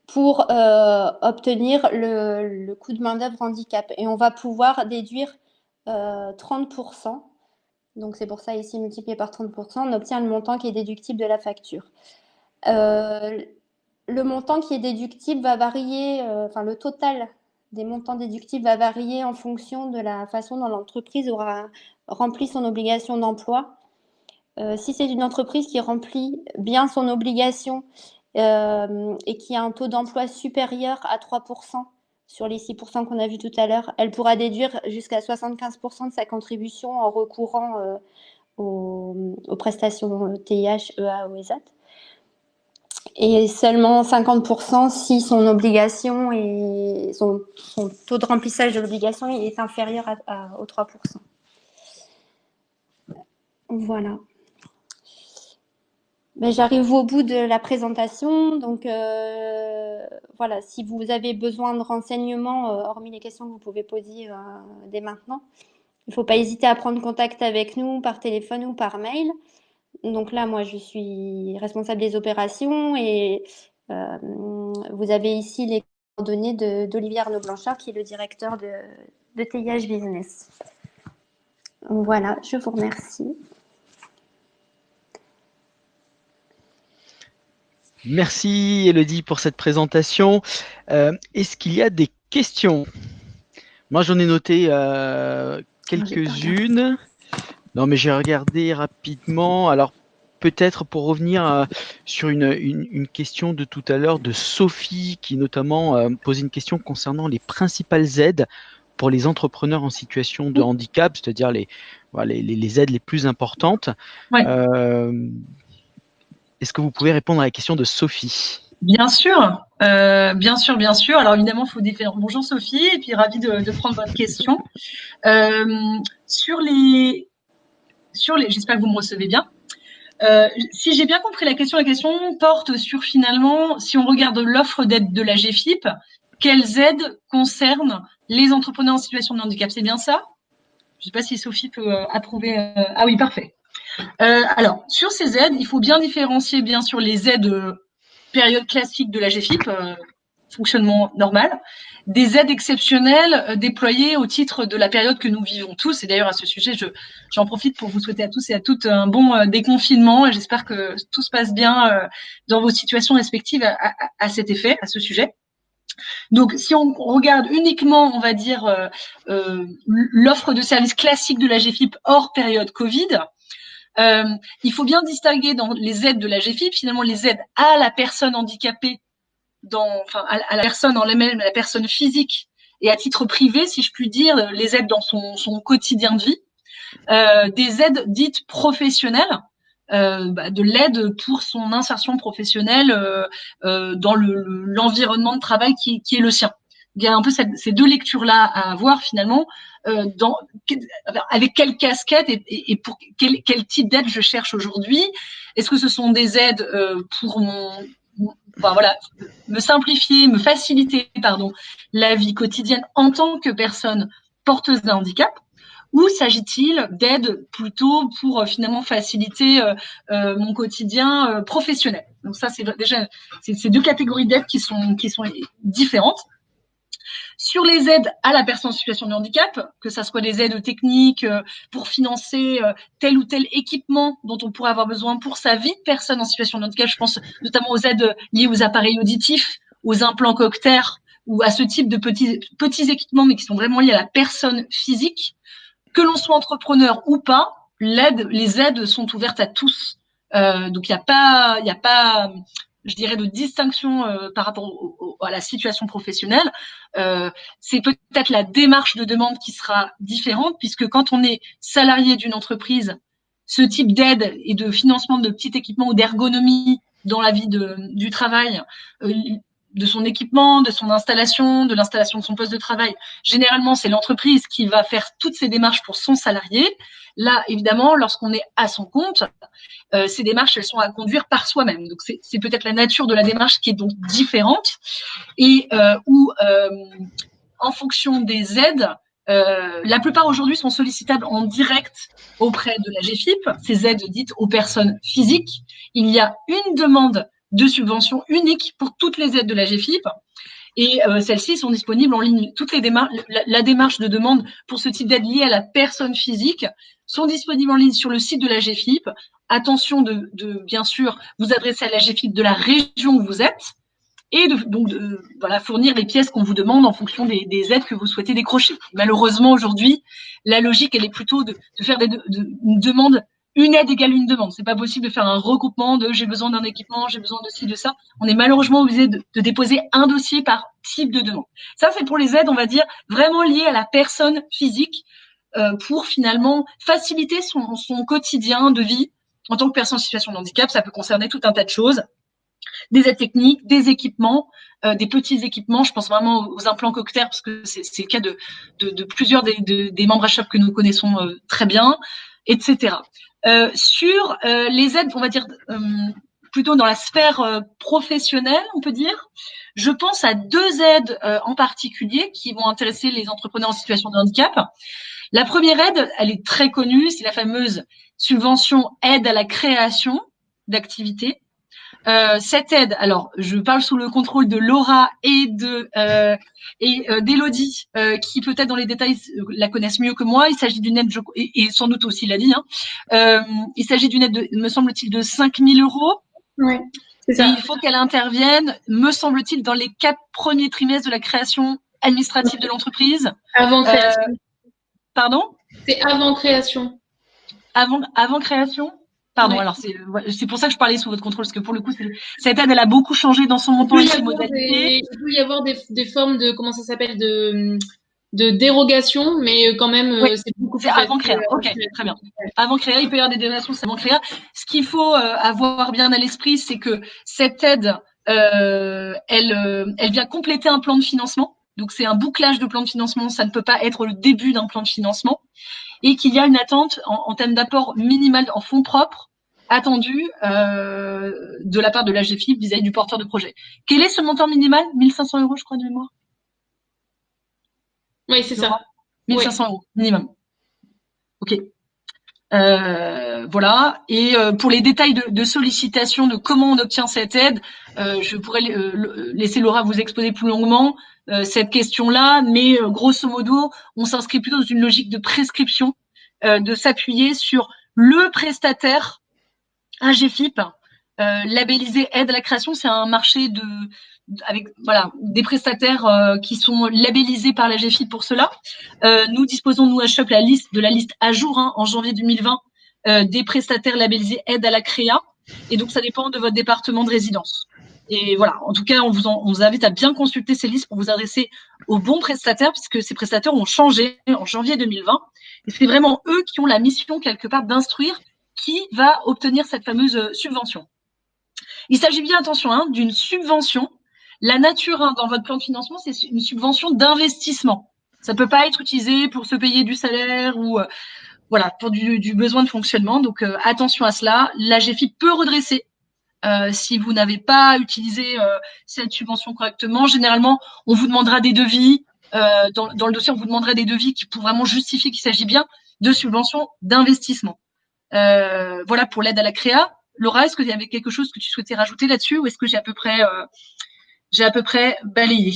pour obtenir le coût de main-d'œuvre handicap. Et on va pouvoir déduire 30%. Donc, c'est pour ça, ici, multiplié par 30%, on obtient le montant qui est déductible de la facture. Le montant qui est déductible va varier, le total des montants déductibles va varier en fonction de la façon dont l'entreprise aura rempli son obligation d'emploi. Si c'est une entreprise qui remplit bien son obligation et qui a un taux d'emploi supérieur à 3%, sur les 6% qu'on a vu tout à l'heure, elle pourra déduire jusqu'à 75% de sa contribution en recourant aux prestations TIH, EA ou ESAT. Et seulement 50% si son obligation et son taux de remplissage de l'obligation est inférieur aux 3%. Voilà. Mais j'arrive au bout de la présentation, donc voilà, si vous avez besoin de renseignements, hormis les questions que vous pouvez poser dès maintenant, il ne faut pas hésiter à prendre contact avec nous par téléphone ou par mail. Donc là, moi, je suis responsable des opérations et vous avez ici les coordonnées d'Olivier Arnaud-Blanchard, qui est le directeur de TIH Business. Voilà, je vous remercie. Merci Elodie pour cette présentation. Est-ce qu'il y a des questions? Moi, j'en ai noté quelques-unes. Non, mais j'ai regardé rapidement. Alors, peut-être pour revenir sur une question de tout à l'heure de Sophie, qui notamment posait une question concernant les principales aides pour les entrepreneurs en situation de handicap, c'est-à-dire les aides les plus importantes. Ouais. Est-ce que vous pouvez répondre à la question de Sophie? Bien sûr, bien sûr, bien sûr. Alors évidemment, il faut définir. Bonjour Sophie, et puis ravie de prendre votre question. Sur les, j'espère que vous me recevez bien. Si j'ai bien compris la question porte sur finalement, si on regarde l'offre d'aide de la GFIP, quelles aides concernent les entrepreneurs en situation de handicap? C'est bien ça? Je ne sais pas si Sophie peut approuver. Ah oui, parfait. Alors, sur ces aides, il faut bien différencier bien sûr les aides période classique de la GFIP, fonctionnement normal, des aides exceptionnelles déployées au titre de la période que nous vivons tous. Et d'ailleurs, à ce sujet, j'en profite pour vous souhaiter à tous et à toutes un bon déconfinement. Et j'espère que tout se passe bien dans vos situations respectives à cet effet, à ce sujet. Donc, si on regarde uniquement, on va dire, l'offre de services classique de la GFIP hors période Covid, il faut bien distinguer dans les aides de la GFIP, finalement, les aides à la personne handicapée, à la personne en elle-même, à la personne physique, et à titre privé, si je puis dire, les aides dans son quotidien de vie, des aides dites professionnelles, de l'aide pour son insertion professionnelle dans l'environnement de travail qui est le sien. Il y a un peu ces deux lectures-là à avoir finalement, avec quelle casquette et pour quel type d'aide je cherche aujourd'hui. Est-ce que ce sont des aides pour me simplifier, me faciliter, la vie quotidienne en tant que personne porteuse d'un handicap, ou s'agit-il d'aide plutôt pour finalement faciliter mon quotidien professionnel? Donc ça, c'est déjà ces deux catégories d'aides qui sont différentes. Sur les aides à la personne en situation de handicap, que ça soit des aides techniques pour financer tel ou tel équipement dont on pourrait avoir besoin pour sa vie de personne en situation de handicap, je pense notamment aux aides liées aux appareils auditifs, aux implants cochléaires ou à ce type de petits équipements, mais qui sont vraiment liés à la personne physique. Que l'on soit entrepreneur ou pas, les aides sont ouvertes à tous. Donc il n'y a pas, je dirais, de distinction par rapport à la situation professionnelle. C'est peut-être la démarche de demande qui sera différente, puisque quand on est salarié d'une entreprise, ce type d'aide et de financement de petits équipements ou d'ergonomie dans la vie du travail, de son équipement, de son installation, de l'installation de son poste de travail. Généralement, c'est l'entreprise qui va faire toutes ces démarches pour son salarié. Là, évidemment, lorsqu'on est à son compte, ces démarches, elles sont à conduire par soi-même. Donc, c'est peut-être la nature de la démarche qui est donc différente et en fonction des aides, la plupart aujourd'hui sont sollicitables en direct auprès de la GFIP, ces aides dites aux personnes physiques. Il y a une demande de subvention unique pour toutes les aides de la GFIP et celles-ci sont disponibles en ligne. Toutes les démarches, la démarche de demande pour ce type d'aide liée à la personne physique sont disponibles en ligne sur le site de la GFIP. Attention de bien sûr vous adresser à la GFIP de la région où vous êtes et de fournir les pièces qu'on vous demande en fonction des aides que vous souhaitez décrocher. Malheureusement aujourd'hui, la logique elle est plutôt de faire une demande. Une aide égale une demande. C'est pas possible de faire un regroupement de j'ai besoin d'un équipement, j'ai besoin de ci, de ça. On est malheureusement obligé de déposer un dossier par type de demande. Ça, c'est pour les aides, on va dire, vraiment liées à la personne physique pour finalement faciliter son quotidien de vie en tant que personne en situation de handicap. Ça peut concerner tout un tas de choses. Des aides techniques, des équipements, des petits équipements. Je pense vraiment aux implants cochléaires parce que c'est le cas de plusieurs des membres HAP que nous connaissons très bien, etc. Sur les aides, on va dire plutôt dans la sphère professionnelle, on peut dire, je pense à deux aides en particulier qui vont intéresser les entrepreneurs en situation de handicap. La première aide, elle est très connue, c'est la fameuse subvention aide à la création d'activités. Cette aide, alors je parle sous le contrôle de Laura et d'Élodie, qui peut-être dans les détails la connaissent mieux que moi. Il s'agit d'une aide, et sans doute aussi l'a dit, il s'agit d'une aide, me semble-t-il, de 5 000 €. Oui, c'est ça. Et il faut qu'elle intervienne, me semble-t-il, dans les 4 premiers trimestres de la création administrative de l'entreprise. Avant création. Pardon ? C'est avant création. Avant création ? Pardon, alors c'est pour ça que je parlais sous votre contrôle, parce que pour le coup, cette aide, elle a beaucoup changé dans son montant et ses modalités. Il peut y avoir des formes de, comment ça s'appelle, de dérogation, mais quand même, c'est beaucoup plus avant créa. Ok, très bien. Avant créa, il peut y avoir des dérogations, c'est avant créa. Ce qu'il faut avoir bien à l'esprit, c'est que cette aide, elle vient compléter un plan de financement. Donc, c'est un bouclage de plan de financement. Ça ne peut pas être le début d'un plan de financement. Et qu'il y a une attente en termes d'apport minimal en fonds propres attendu de la part de la GFIP vis-à-vis du porteur de projet. Quel est ce montant minimal ? 1 500 €, je crois, de mémoire. Oui, c'est ça. 1 500 € minimum. Ok. Voilà. Et pour les détails de sollicitation, de comment on obtient cette aide, je pourrais laisser Laura vous exposer plus longuement cette question-là, mais grosso modo, on s'inscrit plutôt dans une logique de prescription, de s'appuyer sur le prestataire, un GFIP, labellisé aide à la création. C'est un marché avec des prestataires qui sont labellisés par la GFIP pour cela. Nous disposons, nous, à HAP, de la liste à jour en janvier 2020 des prestataires labellisés aide à la créa. Et donc, ça dépend de votre département de résidence. Et voilà, en tout cas, on vous invite à bien consulter ces listes pour vous adresser aux bons prestataires, puisque ces prestataires ont changé en janvier 2020. Et c'est vraiment eux qui ont la mission, quelque part, d'instruire qui va obtenir cette fameuse subvention. Il s'agit bien, attention, d'une subvention. La nature dans votre plan de financement, c'est une subvention d'investissement. Ça peut pas être utilisé pour se payer du salaire ou pour du besoin de fonctionnement. Donc attention à cela. L'AGEFIP peut redresser si vous n'avez pas utilisé cette subvention correctement. Généralement, on vous demandera des devis. Dans le dossier, on vous demandera des devis pour vraiment justifier qu'il s'agit bien de subventions d'investissement. Voilà pour l'aide à la créa. Laura, est-ce qu'il y avait quelque chose que tu souhaitais rajouter là-dessus ou est-ce que j'ai à peu près balayé?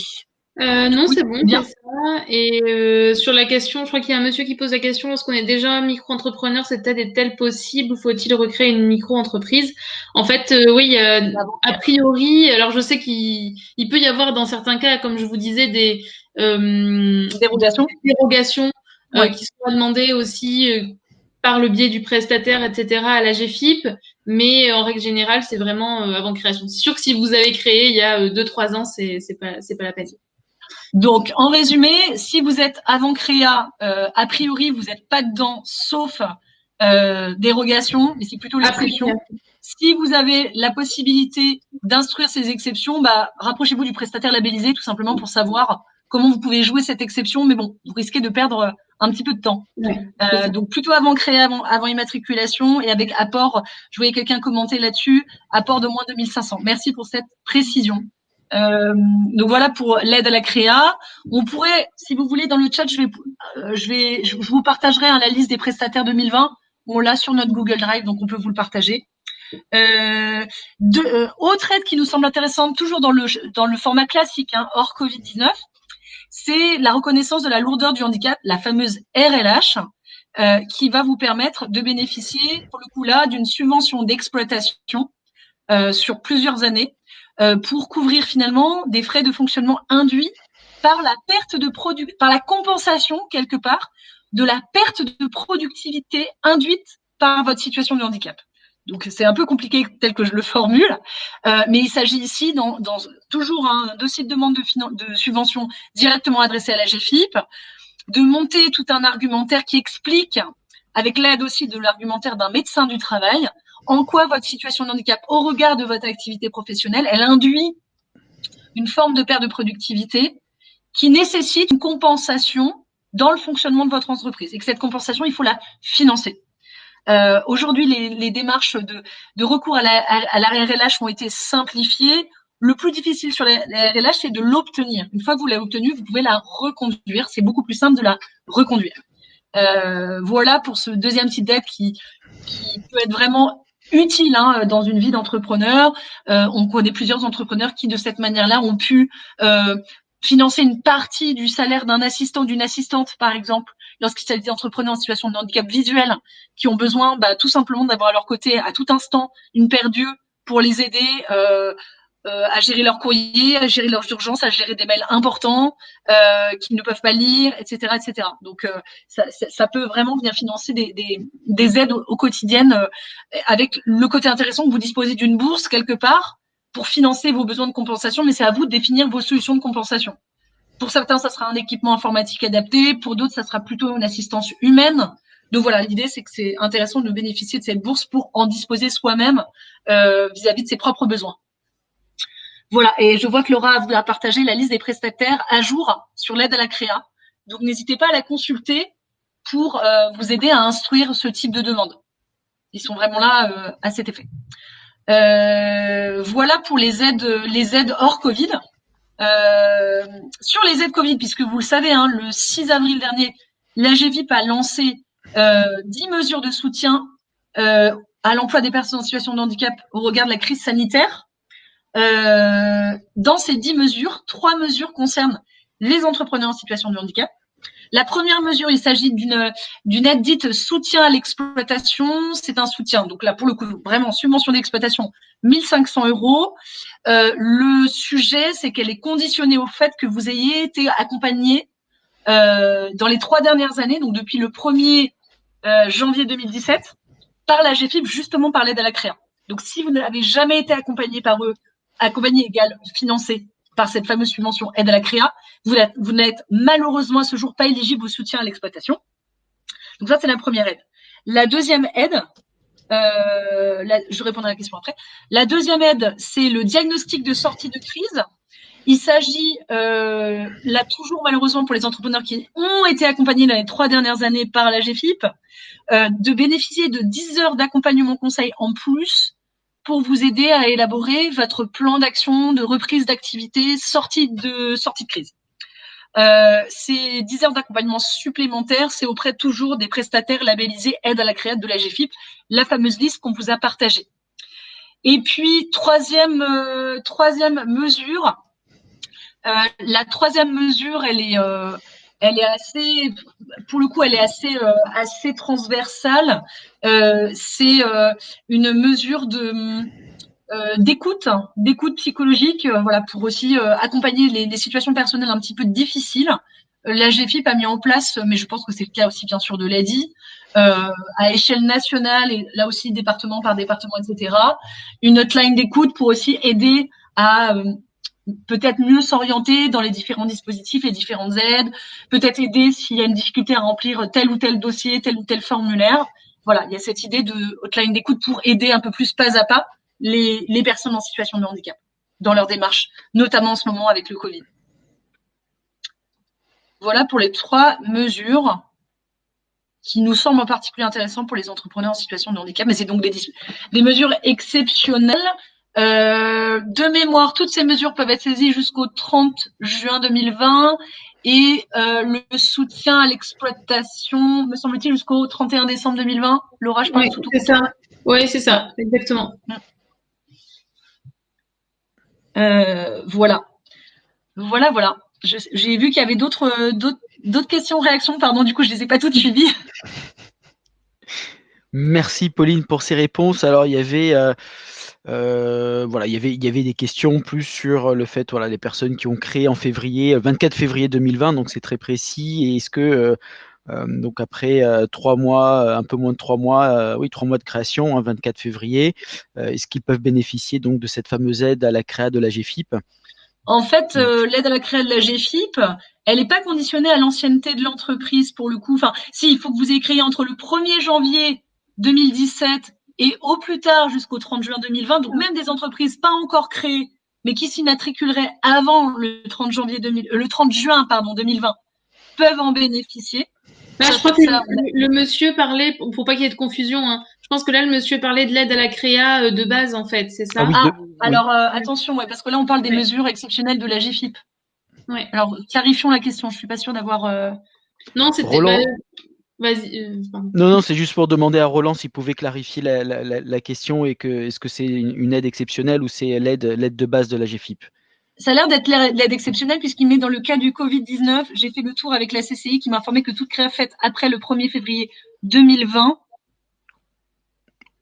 Non, oui, c'est bon, bien. c'est ça. Et sur la question, je crois qu'il y a un monsieur qui pose la question, est-ce qu'on est déjà micro-entrepreneur, cette aide est-elle possible ou faut-il recréer une micro-entreprise? En fait, oui, a priori, alors je sais qu'il peut y avoir dans certains cas, comme je vous disais, des dérogations qui sont demandées aussi par le biais du prestataire, etc., à la GFIP, mais en règle générale, c'est vraiment avant création. C'est sûr que si vous avez créé il y a 2-3 ans, c'est pas la peine. Donc, en résumé, si vous êtes avant créa, a priori, vous n'êtes pas dedans, sauf dérogation, mais c'est plutôt l'exception. Si vous avez la possibilité d'instruire ces exceptions, rapprochez-vous du prestataire labellisé, tout simplement pour savoir comment vous pouvez jouer cette exception. Mais bon, vous risquez de perdre un petit peu de temps. Donc, plutôt avant créa, avant immatriculation et avec apport, je voyais quelqu'un commenter là-dessus, apport de moins de 1500. Merci pour cette précision. Donc voilà pour l'aide à la créa. On pourrait, si vous voulez, dans le chat, je vous partagerai la liste des prestataires 2020. On l'a sur notre Google Drive, donc on peut vous le partager. Autre aide qui nous semble intéressante, toujours dans le format classique, hors Covid-19, c'est la reconnaissance de la lourdeur du handicap, la fameuse RLH, qui va vous permettre de bénéficier, pour le coup là, d'une subvention d'exploitation sur plusieurs années. Pour couvrir finalement des frais de fonctionnement induits par la par la compensation quelque part de la perte de productivité induite par votre situation de handicap. Donc c'est un peu compliqué tel que je le formule, mais il s'agit ici dans toujours un dossier de demande de subvention directement adressé à la GFIP, de monter tout un argumentaire qui explique, avec l'aide aussi de l'argumentaire d'un médecin du travail, en quoi votre situation de handicap, au regard de votre activité professionnelle, elle induit une forme de perte de productivité qui nécessite une compensation dans le fonctionnement de votre entreprise. Et que cette compensation, il faut la financer. Aujourd'hui, les démarches de recours à la RLH ont été simplifiées. Le plus difficile sur la RLH, c'est de l'obtenir. Une fois que vous l'avez obtenue, vous pouvez la reconduire. C'est beaucoup plus simple de la reconduire. Voilà pour ce deuxième type d'aide qui peut être vraiment utile dans une vie d'entrepreneur. On connaît plusieurs entrepreneurs qui, de cette manière-là, ont pu financer une partie du salaire d'un assistant, d'une assistante, par exemple, lorsqu'il s'agit d'entrepreneurs en situation de handicap visuel, qui ont besoin tout simplement d'avoir à leur côté, à tout instant, une paire d'yeux pour les aider à gérer leur courrier, à gérer leurs urgences, à gérer des mails importants qu'ils ne peuvent pas lire, etc., etc. Donc, ça peut vraiment venir financer des aides au quotidien avec le côté intéressant que vous disposez d'une bourse quelque part pour financer vos besoins de compensation, mais c'est à vous de définir vos solutions de compensation. Pour certains, ça sera un équipement informatique adapté. Pour d'autres, ça sera plutôt une assistance humaine. Donc voilà, l'idée, c'est que c'est intéressant de bénéficier de cette bourse pour en disposer soi-même vis-à-vis de ses propres besoins. Voilà, et je vois que Laura vous a partagé la liste des prestataires à jour sur l'aide à la créa. Donc n'hésitez pas à la consulter pour vous aider à instruire ce type de demande. Ils sont vraiment là à cet effet. Voilà pour les aides hors Covid. Sur les aides Covid, puisque vous le savez, le 6 avril dernier, l'AGEFIP a lancé 10 mesures de soutien à l'emploi des personnes en situation de handicap au regard de la crise sanitaire. Dans ces 10 mesures, 3 mesures concernent les entrepreneurs en situation de handicap. La première mesure, il s'agit d'une aide dite soutien à l'exploitation. C'est un soutien, donc là pour le coup vraiment subvention d'exploitation, 1500 €. Le sujet, c'est qu'elle est conditionnée au fait que vous ayez été accompagné dans les 3 dernières années, donc depuis le 1er janvier 2017, par la GFIP, justement par l'aide à la créa. Donc si vous n'avez jamais été accompagné par eux, accompagné égale financé par cette fameuse subvention aide à la créa, vous n'êtes malheureusement à ce jour pas éligible au soutien à l'exploitation. Donc ça, c'est la première aide. La deuxième aide, Je répondrai à la question après. La deuxième aide, c'est le diagnostic de sortie de crise. Il s'agit, là toujours malheureusement pour les entrepreneurs qui ont été accompagnés dans les 3 dernières années par la GFIP, de bénéficier de 10 heures d'accompagnement conseil en plus pour vous aider à élaborer votre plan d'action de reprise d'activité, sortie de crise. Ces 10 heures d'accompagnement supplémentaires, c'est auprès toujours des prestataires labellisés aide à la création de la GFIP, la fameuse liste qu'on vous a partagée. Et puis, troisième mesure, la troisième mesure, elle est assez, pour le coup, elle est assez transversale. C'est une mesure d'écoute psychologique, voilà, pour aussi accompagner les situations personnelles un petit peu difficiles. La GFIP a mis en place, mais je pense que c'est le cas aussi bien sûr de l'ADI, à échelle nationale et là aussi département par département, etc., une hotline d'écoute pour aussi aider à peut-être mieux s'orienter dans les différents dispositifs, les différentes aides, peut-être aider s'il y a une difficulté à remplir tel ou tel dossier, tel ou tel formulaire. Voilà, il y a cette idée de hotline d'écoute pour aider un peu plus pas à pas les personnes en situation de handicap dans leur démarche, notamment en ce moment avec le Covid. Voilà pour les 3 mesures qui nous semblent en particulier intéressantes pour les entrepreneurs en situation de handicap, mais c'est donc des mesures exceptionnelles. De mémoire, toutes ces mesures peuvent être saisies jusqu'au 30 juin 2020 et le soutien à l'exploitation, me semble-t-il, jusqu'au 31 décembre 2020. Laura, je parle sous tout. C'est ça. Oui, c'est ça, exactement. Voilà. J'ai vu qu'il y avait d'autres questions, réactions. Pardon, du coup, je les ai pas toutes suivies. Merci Pauline pour ces réponses. Alors il y avait il y avait des questions plus sur le fait, voilà, les personnes qui ont créé en février, 24 février 2020, donc c'est très précis. Et est-ce que donc après 3 mois, un peu moins de 3 mois, 3 mois de création, 24 février, est-ce qu'ils peuvent bénéficier donc de cette fameuse aide à la créa de la GFIP? En fait, l'aide à la création de la GFIP, elle n'est pas conditionnée à l'ancienneté de l'entreprise pour le coup. Enfin, si, il faut que vous ayez créé entre le 1er janvier 2017 et au plus tard jusqu'au 30 juin 2020. Donc, même des entreprises pas encore créées, mais qui s'immatriculeraient avant le 30 juin 2020, peuvent en bénéficier. Là, je crois que le monsieur parlait, pour pas qu'il y ait de confusion, hein, je pense que là, le monsieur parlait de l'aide à la créa de base, en fait, c'est ça? Alors, attention, parce que là, on parle des mesures exceptionnelles de la GFIP. Ouais. Alors, clarifions la question. Je suis pas sûre d'avoir. Non, c'était. Roland... Vas-y. Non, c'est juste pour demander à Roland s'il pouvait clarifier la question et est-ce que c'est une aide exceptionnelle ou c'est l'aide de base de la GFIP? Ça a l'air d'être l'aide exceptionnelle puisqu'il met dans le cas du Covid-19, j'ai fait le tour avec la CCI qui m'a informé que toute créa faite après le 1er février 2020.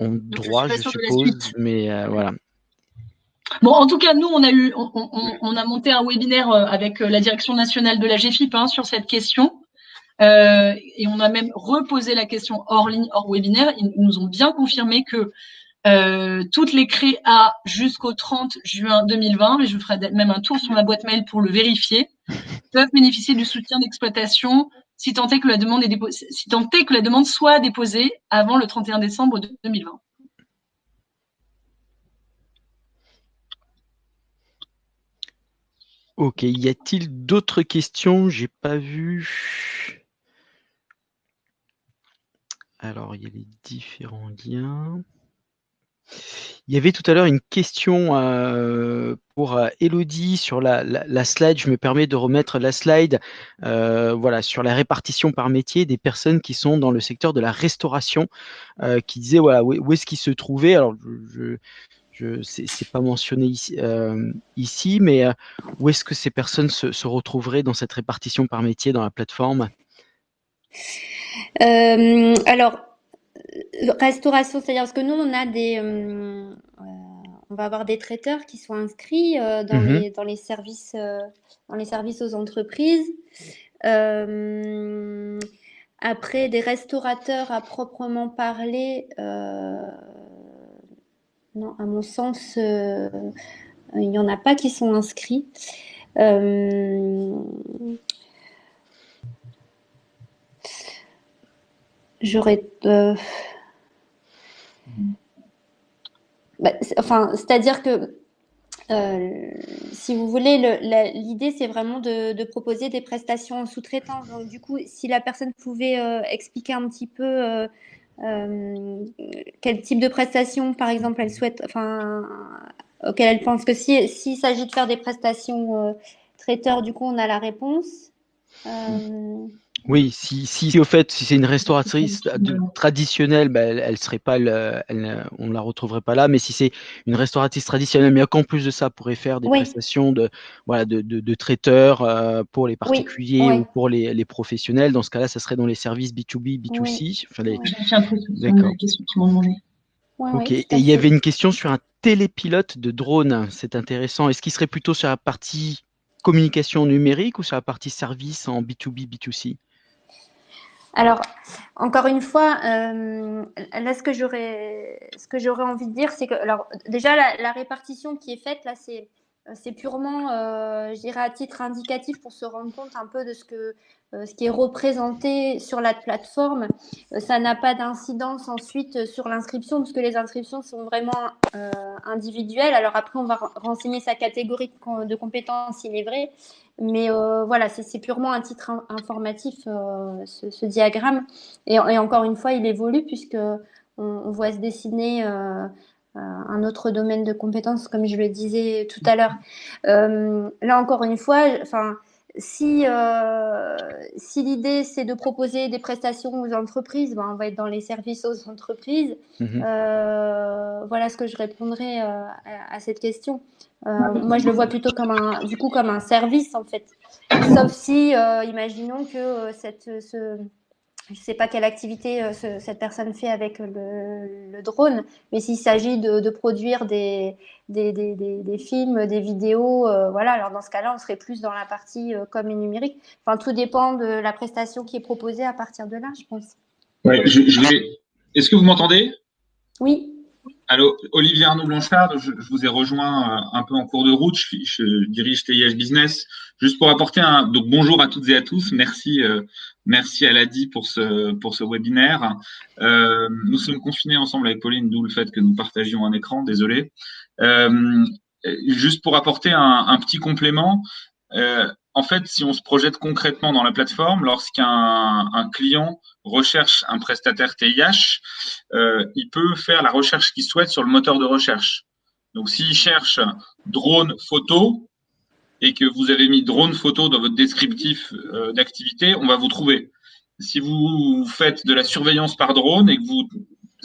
On droit, je suppose, mais voilà. Bon, en tout cas, nous, on a monté un webinaire avec la direction nationale de la GFIP sur cette question. Et on a même reposé la question hors ligne, hors webinaire. Ils nous ont bien confirmé que toutes les créas jusqu'au 30 juin 2020, et je ferai même un tour sur ma boîte mail pour le vérifier, peuvent bénéficier du soutien d'exploitation si tant est que la demande soit déposée avant le 31 décembre 2020. Ok, y a-t-il d'autres questions? J'ai pas vu. Alors, il y a les différents liens. Il y avait tout à l'heure une question pour Elodie sur la slide. Je me permets de remettre la slide voilà, sur la répartition par métier des personnes qui sont dans le secteur de la restauration, qui disaient voilà, où est-ce qu'ils se trouvaient. Alors, c'est pas mentionné ici, mais où est-ce que ces personnes se retrouveraient dans cette répartition par métier dans la plateforme? Alors, restauration, c'est-à-dire parce que nous, on a on va avoir des traiteurs qui sont inscrits dans les services aux entreprises. Après, des restaurateurs à proprement parler, non, à mon sens, il n'y en a pas qui sont inscrits. De enfin, c'est-à-dire que si vous voulez, l'idée, c'est vraiment de proposer des prestations en sous-traitance. Donc, du coup, si la personne pouvait expliquer un petit peu quel type de prestation, par exemple, elle souhaite, enfin, auquel elle pense que s'il s'agit de faire des prestations traiteurs, du coup, on a la réponse. Oui, si au fait, si c'est une restauratrice traditionnelle, elle serait pas, on la retrouverait pas là. Mais si c'est une restauratrice traditionnelle, mais qu'en plus de ça, pourrait faire des prestations de traiteur pour les particuliers ou pour les professionnels, dans ce cas-là, ça serait dans les services B2B, B2C. Enfin, D'accord. Question qu'ils m'ont demandé. Ok. Et il y avait une question sur un télépilote de drone. C'est intéressant. Est-ce qu'il serait plutôt sur la partie communication numérique ou sur la partie service en B2B, B2C? Alors, encore une fois, là, ce que j'aurais envie de dire, c'est que, alors, déjà, la répartition qui est faite, là, c'est purement, je dirais, à titre indicatif pour se rendre compte un peu de ce qui est représenté sur la plateforme. Ça n'a pas d'incidence ensuite sur l'inscription, puisque les inscriptions sont vraiment individuelles. Alors après, on va renseigner sa catégorie de compétences, il est vrai. Mais voilà, c'est purement un titre informatif, ce diagramme. Et encore une fois, il évolue puisque on voit se dessiner un autre domaine de compétences, comme je le disais tout à l'heure. Là, encore une fois, enfin, si l'idée c'est de proposer des prestations aux entreprises, on va être dans les services aux entreprises. Voilà ce que je répondrais à cette question. Moi, je le vois plutôt comme un service en fait. Sauf si, imaginons que je ne sais pas quelle activité cette personne fait avec le drone, mais s'il s'agit de produire des films, des vidéos, voilà. Alors dans ce cas-là, on serait plus dans la partie com et numérique. Enfin, tout dépend de la prestation qui est proposée à partir de là, je pense. Ouais, Est-ce que vous m'entendez? Oui. Allô, Olivier Arnaud-Blanchard, je vous ai rejoint un peu en cours de route. Je dirige TIH Business. Juste pour apporter donc bonjour à toutes et à tous. Merci à l'ADI pour ce webinaire. Nous sommes confinés ensemble avec Pauline, d'où le fait que nous partagions un écran. Désolé. Juste pour apporter un petit complément. En fait, si on se projette concrètement dans la plateforme, lorsqu'un client recherche un prestataire TIH, il peut faire la recherche qu'il souhaite sur le moteur de recherche. Donc, s'il cherche drone photo et que vous avez mis drone photo dans votre descriptif d'activité, on va vous trouver. Si vous faites de la surveillance par drone et que vous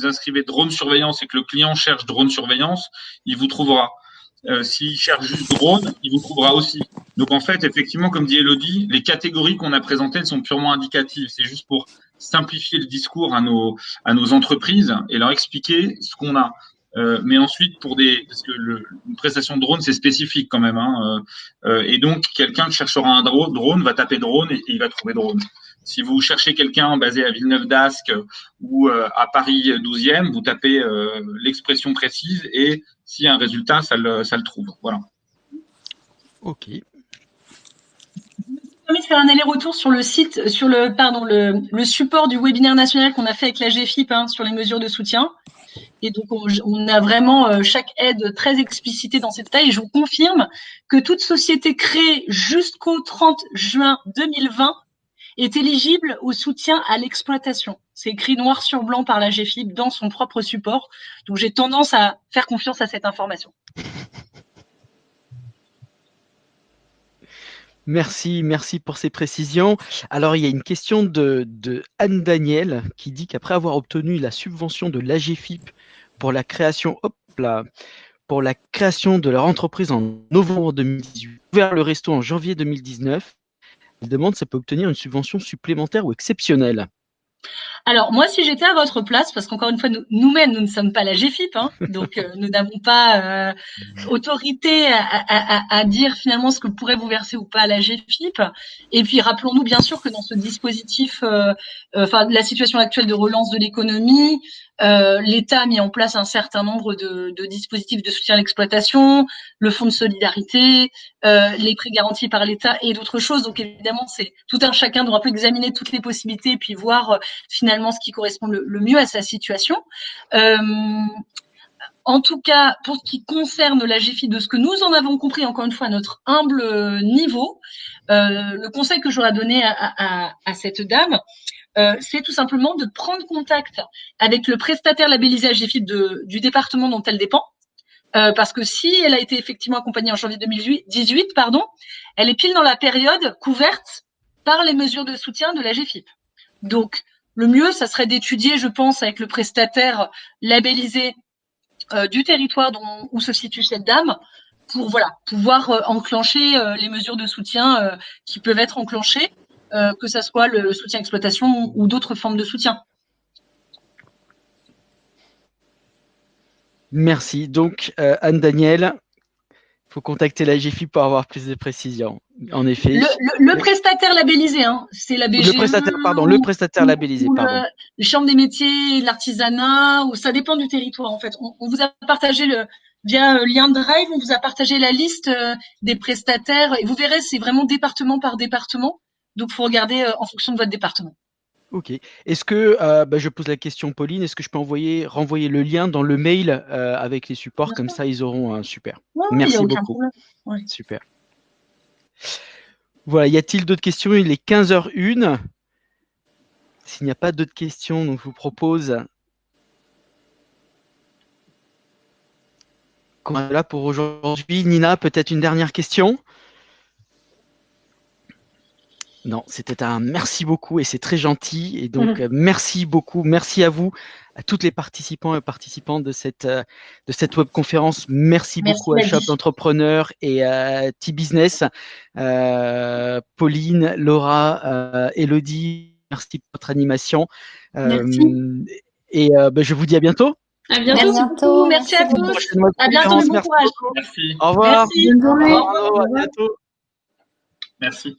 inscrivez drone surveillance et que le client cherche drone surveillance, il vous trouvera. S'il cherche juste drone, il vous trouvera aussi. Donc en fait, effectivement, comme dit Elodie, les catégories qu'on a présentées, elles sont purement indicatives. C'est juste pour simplifier le discours à nos entreprises et leur expliquer ce qu'on a. Mais ensuite, parce que une prestation de drone, c'est spécifique quand même. Et donc, quelqu'un qui cherchera un drone va taper drone et il va trouver drone. Si vous cherchez quelqu'un basé à Villeneuve-d'Ascq ou à Paris 12e, vous tapez l'expression précise et s'il y a un résultat, ça le trouve. Voilà. Ok. Permis de faire un aller-retour sur le site, sur le support du webinaire national qu'on a fait avec la GFIP sur les mesures de soutien. Et donc, on a vraiment chaque aide très explicitée dans ces détails. Et je vous confirme que toute société créée jusqu'au 30 juin 2020 est éligible au soutien à l'exploitation. C'est écrit noir sur blanc par la GFIP dans son propre support. Donc, j'ai tendance à faire confiance à cette information. Merci pour ces précisions. Alors, il y a une question de Anne Daniel qui dit qu'après avoir obtenu la subvention de l'AGFIP pour la création, de leur entreprise en novembre 2018, ouvert le resto en janvier 2019, elle demande si elle peut obtenir une subvention supplémentaire ou exceptionnelle. Alors, moi, si j'étais à votre place, parce qu'encore une fois, nous-mêmes, nous ne sommes pas la GFIP, donc nous n'avons pas autorité à dire finalement ce que pourrait vous verser ou pas la GFIP. Et puis, rappelons-nous bien sûr que dans ce dispositif, la situation actuelle de relance de l'économie, l'État a mis en place un certain nombre de dispositifs de soutien à l'exploitation, le fonds de solidarité, les prêts garantis par l'État et d'autres choses. Donc évidemment, c'est tout un chacun doit un peu examiner toutes les possibilités et puis voir finalement ce qui correspond le mieux à sa situation. En tout cas, pour ce qui concerne la GFIP, de ce que nous en avons compris, encore une fois, à notre humble niveau, le conseil que j'aurais donné à cette dame, c'est tout simplement de prendre contact avec le prestataire labellisé AGFIP du département dont elle dépend. Parce que si elle a été effectivement accompagnée en janvier 2018, elle est pile dans la période couverte par les mesures de soutien de l'AGFIP. Donc, le mieux, ça serait d'étudier, je pense, avec le prestataire labellisé du territoire où se situe cette dame, pour pouvoir enclencher les mesures de soutien qui peuvent être enclenchées, que ça soit le soutien exploitation ou d'autres formes de soutien. Merci. Donc, Anne-Danielle, il faut contacter la GFIP pour avoir plus de précisions. En effet. Le prestataire labellisé, hein, c'est la BGE. Le prestataire labellisé, pardon. Les chambres des métiers, l'artisanat, ou ça dépend du territoire, en fait. On vous a partagé via lien Drive, on vous a partagé la liste des prestataires. Et vous verrez, c'est vraiment département par département. Donc, il faut regarder en fonction de votre département. Ok. Est-ce que, je pose la question, Pauline, est-ce que je peux renvoyer le lien dans le mail avec les supports, Bien comme sûr. ça ils auront un super. Ouais, Merci beaucoup. Ouais. Super. Voilà, y a-t-il d'autres questions? Il est 15h01. S'il n'y a pas d'autres questions, donc je vous propose qu'on est là pour aujourd'hui. Nina, peut-être une dernière question? Non, c'était un merci beaucoup et c'est très gentil. Et donc, merci beaucoup. Merci à vous, à toutes les participants et participantes de cette webconférence. Merci beaucoup à Shop Entrepreneur et à T-Business. Pauline, Laura, Elodie, merci pour votre animation. Merci. Je vous dis à bientôt. À bientôt. Merci à tous. À bientôt. Bon courage. Merci. Au revoir. Merci. Bonne journée. À bientôt. Merci.